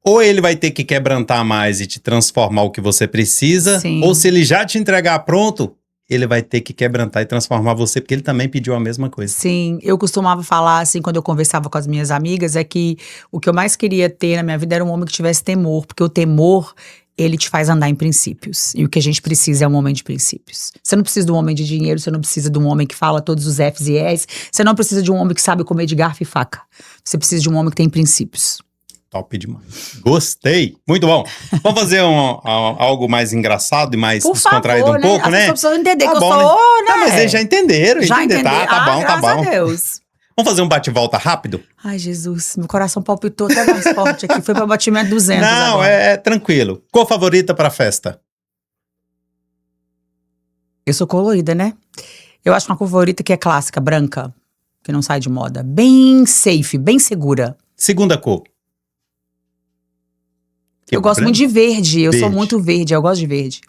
Ou ele vai ter que quebrantar mais e te transformar o que você precisa, Sim. ou se ele já te entregar pronto, ele vai ter que quebrantar e transformar você, porque ele também pediu a mesma coisa. Sim, eu costumava falar assim, quando eu conversava com as minhas amigas, é que o que eu mais queria ter na minha vida era um homem que tivesse temor, porque o temor, ele te faz andar em princípios. E o que a gente precisa é um homem de princípios. Você não precisa de um homem de dinheiro, você não precisa de um homem que fala todos os F's e S's, você não precisa de um homem que sabe comer de garfo e faca. Você precisa de um homem que tem princípios. Top demais. Gostei. Muito bom. Vamos fazer algo mais engraçado e mais Por descontraído favor, um pouco, As né? pessoas precisam entender que eu bom, sou, né? Tá, mas eles já entenderam. Já entenderam. entendi. Tá bom, tá Graças bom. a Deus. Vamos fazer um bate-volta rápido? Ai, Jesus, meu coração palpitou até mais forte aqui. Foi para batimento 200 Não, agora. é tranquilo. Cor favorita pra festa? Eu sou colorida, né? Eu acho uma cor favorita que é clássica, branca, que não sai de moda. Bem safe, bem segura. Segunda cor. Eu gosto branco? muito de verde, eu sou Verde. muito verde, eu gosto de verde.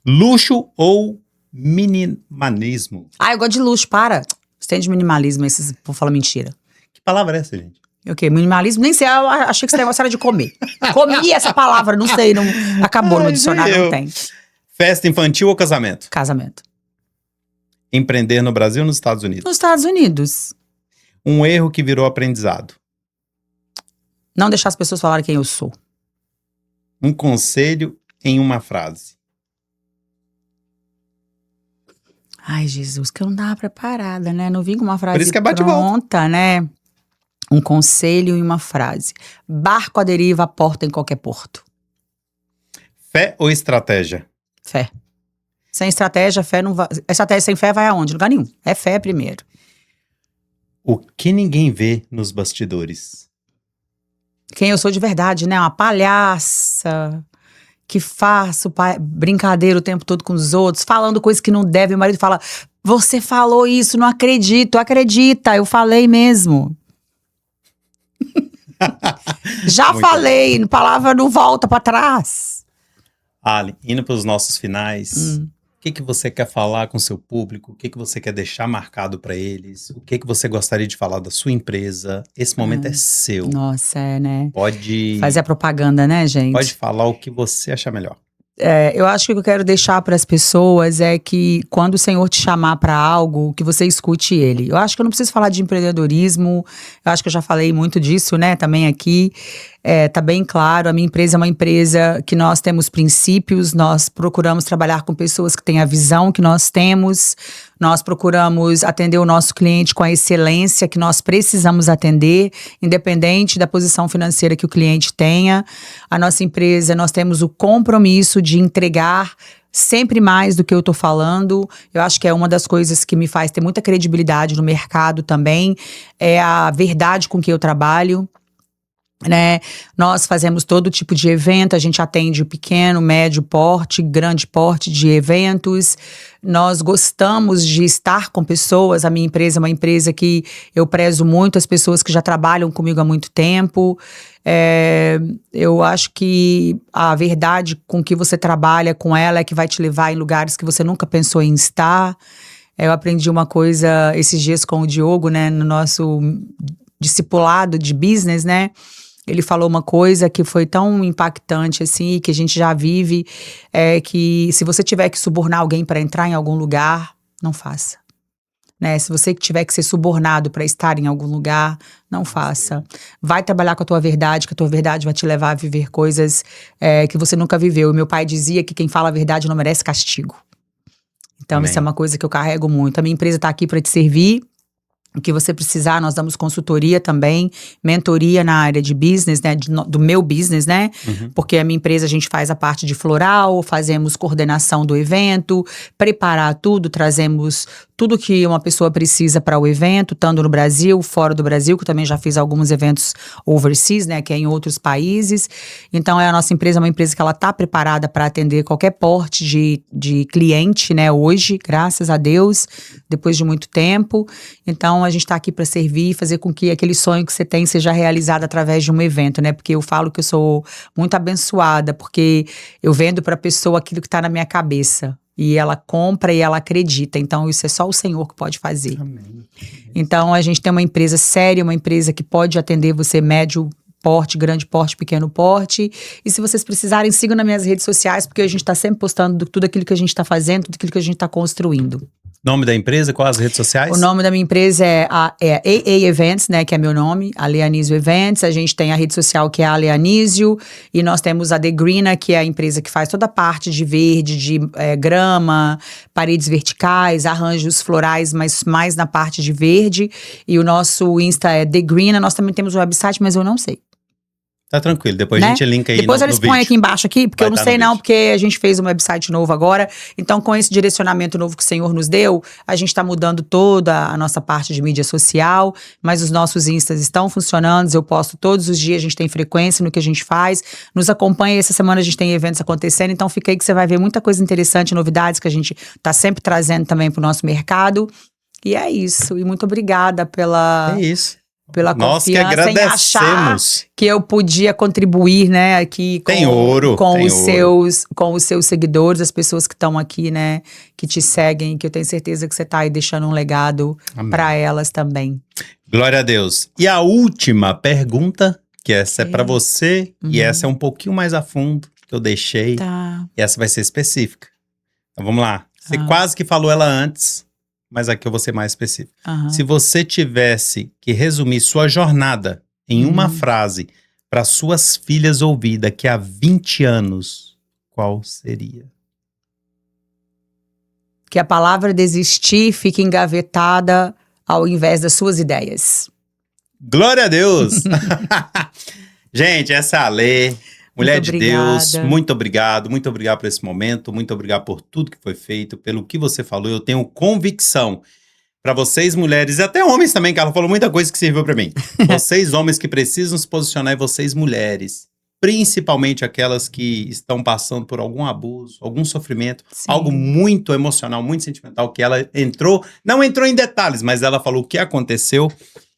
Luxo ou minimalismo? Ah, eu gosto de luxo, para. Você tem de minimalismo, esses por falar mentira. Que palavra é essa, gente? O quê? Minimalismo? Nem sei, eu achei que esse negócio era de comer. Comi essa palavra, não sei, não, acabou no meu Ai, dicionário, eu. não tem. Festa infantil ou casamento? Casamento. Empreender no Brasil ou nos Estados Unidos? Nos Estados Unidos, Um erro que virou aprendizado. não deixar as pessoas falarem quem eu sou. Um conselho em uma frase. Ai, Jesus, que eu não tava preparada, né? Não vim com uma frase Por isso que é bate-volta. pronta, né? Um conselho e uma frase. Barco à deriva, porta em qualquer porto. Fé ou estratégia? Fé. Sem estratégia, fé não vai. Estratégia sem fé vai aonde? Lugar nenhum. É fé primeiro. O que ninguém vê nos bastidores. Quem eu sou de verdade, né? Uma palhaça que faço brincadeira o tempo todo com os outros, falando coisas que não deve. O marido fala: você falou isso, não acredito. Acredita, eu falei mesmo. Já Muito falei, palavra não volta pra trás. Ali, indo para os nossos finais, o que você quer falar com o seu público? O que você quer deixar marcado para eles? O que você gostaria de falar da sua empresa? Esse momento é seu. Nossa, é, né? Pode, Fazer a propaganda, né, gente? pode falar o que você achar melhor. Eu acho que o que eu quero deixar para as pessoas é que quando o Senhor te chamar para algo, que você escute Ele. Eu acho que eu não preciso falar de empreendedorismo, eu acho que eu já falei muito disso, né, também aqui. Tá bem claro, a minha empresa é uma empresa que nós temos princípios, nós procuramos trabalhar com pessoas que têm a visão que nós temos, nós procuramos atender o nosso cliente com a excelência que nós precisamos atender, independente da posição financeira que o cliente tenha. A nossa empresa, nós temos o compromisso de entregar sempre mais do que eu tô falando. Eu acho que é uma das coisas que me faz ter muita credibilidade no mercado também, é a verdade com que eu trabalho. Né? Nós fazemos todo tipo de evento, a gente atende o pequeno, médio porte, grande porte de eventos. Nós gostamos de estar com pessoas. A minha empresa é uma empresa que eu prezo muito as pessoas que já trabalham comigo há muito tempo. Eu acho que a verdade com que você trabalha com ela é que vai te levar em lugares que você nunca pensou em estar. Eu aprendi uma coisa esses dias com o Diogo, né, no nosso discipulado de business, né? Ele falou uma coisa que foi tão impactante, assim, que a gente já vive, que se você tiver que subornar alguém para entrar em algum lugar, não faça. Né? Se você tiver que ser subornado para estar em algum lugar, não faça. Vai trabalhar com a tua verdade, que a tua verdade vai te levar a viver coisas que você nunca viveu. E meu pai dizia que quem fala a verdade não merece castigo. Então, Amém. Isso é uma coisa que eu carrego muito. A minha empresa está aqui para te servir. O que você precisar, nós damos consultoria também, mentoria na área de business, né, do meu business, né, porque a minha empresa a gente faz a parte de floral, fazemos coordenação do evento, preparar tudo, trazemos tudo que uma pessoa precisa para o evento, tanto no Brasil, fora do Brasil, que eu também já fiz alguns eventos overseas, né, que é em outros países. Então, a nossa empresa é uma empresa que ela está preparada para atender qualquer porte de cliente, né, hoje, graças a Deus, depois de muito tempo. Então, a gente está aqui para servir e fazer com que aquele sonho que você tem seja realizado através de um evento, né, porque eu falo que eu sou muito abençoada, porque eu vendo para a pessoa aquilo que está na minha cabeça. E ela compra e ela acredita. Então, isso é só o Senhor que pode fazer. Amém. Então, a gente tem uma empresa séria, uma empresa que pode atender você médio porte, grande porte, pequeno porte. E se vocês precisarem, sigam nas minhas redes sociais, porque a gente está sempre postando tudo aquilo que a gente está fazendo, tudo aquilo que a gente está construindo. Nome da empresa, quais as redes sociais? O nome da minha empresa é AA Events, né, que é meu nome, Ale Anísio Events. A gente tem a rede social que é Ale Anísio, e nós temos a The Greena, que é a empresa que faz toda a parte de verde, de grama, paredes verticais, arranjos florais, mas mais na parte de verde. E o nosso Insta é The Greena. Nós também temos o website, mas eu não sei. Tá tranquilo, depois Né? a gente linka aí Depois no eles vídeo. põem aqui embaixo aqui, porque Vai eu não tá sei no não, vídeo. porque a gente fez um website novo agora. Então, com esse direcionamento novo que o Senhor nos deu, a gente tá mudando toda a nossa parte de mídia social, mas os nossos instas estão funcionando, eu posto todos os dias, a gente tem frequência no que a gente faz. Nos acompanha, essa semana a gente tem eventos acontecendo, então fica aí que você vai ver muita coisa interessante, novidades que a gente tá sempre trazendo também pro nosso mercado. E é isso, e muito obrigada pela... É isso. Pela Nós que confiança em achar agradecemos. que eu podia contribuir, né, aqui Tem ouro, com tem os ouro. seus seguidores, as pessoas que estão aqui, né, que te seguem, que eu tenho certeza que você está aí deixando um legado Amém. para elas também. Glória a Deus. E a última pergunta, que essa é para você, e essa é um pouquinho mais a fundo, que eu deixei, Tá. e essa vai ser específica. Então vamos lá. Você quase que falou ela antes, mas aqui eu vou ser mais específico. Se você tivesse que resumir sua jornada em uma frase para suas filhas ouvir daqui a 20 anos, qual seria? Que a palavra desistir fique engavetada ao invés das suas ideias. Glória a Deus! Gente, essa é a Alê. Mulher de Deus, muito obrigado por esse momento, muito obrigado por tudo que foi feito, pelo que você falou. Eu tenho convicção para vocês mulheres, e até homens também, que ela falou muita coisa que serviu para mim. Vocês homens que precisam se posicionar e vocês mulheres, principalmente aquelas que estão passando por algum abuso, algum sofrimento, algo muito emocional, muito sentimental, que ela não entrou em detalhes, mas ela falou o que aconteceu.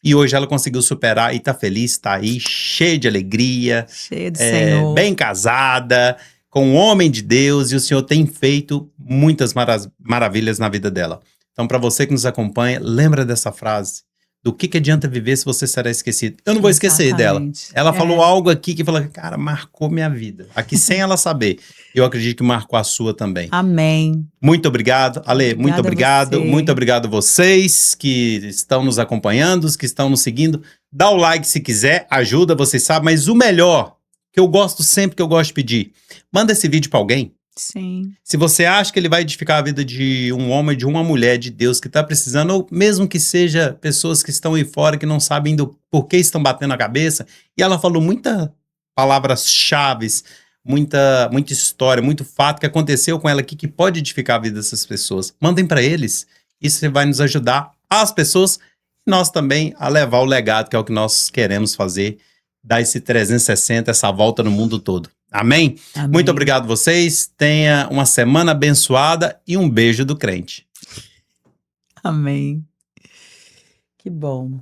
E hoje ela conseguiu superar e tá feliz, tá aí, cheia de alegria. Cheia de Senhor. Bem casada, com um homem de Deus. E o Senhor tem feito muitas maravilhas na vida dela. Então, para você que nos acompanha, lembra dessa frase. Do que adianta viver se você será esquecido? Eu não vou esquecer dela. Ela falou algo aqui que falou, cara, marcou minha vida. Aqui sem ela saber. Eu acredito que marcou a sua também. Amém. Muito obrigado, Ale, muito obrigado. Muito obrigado a vocês que estão nos acompanhando, os que estão nos seguindo. Dá o like se quiser, ajuda, vocês sabem. Mas o melhor, que eu gosto sempre, que eu gosto de pedir, manda esse vídeo para alguém. Sim. Se você acha que ele vai edificar a vida de um homem, de uma mulher, de Deus que está precisando, ou mesmo que seja pessoas que estão aí fora, que não sabem do porquê estão batendo a cabeça. E ela falou muitas palavras-chave, muita história, muito fato que aconteceu com ela aqui que pode edificar a vida dessas pessoas. Mandem para eles. Isso vai nos ajudar, as pessoas, e nós também, a levar o legado, que é o que nós queremos fazer, dar esse 360, essa volta no mundo todo. Amém? Amém. Muito obrigado a vocês. Tenha uma semana abençoada e um beijo do crente. Amém. Que bom.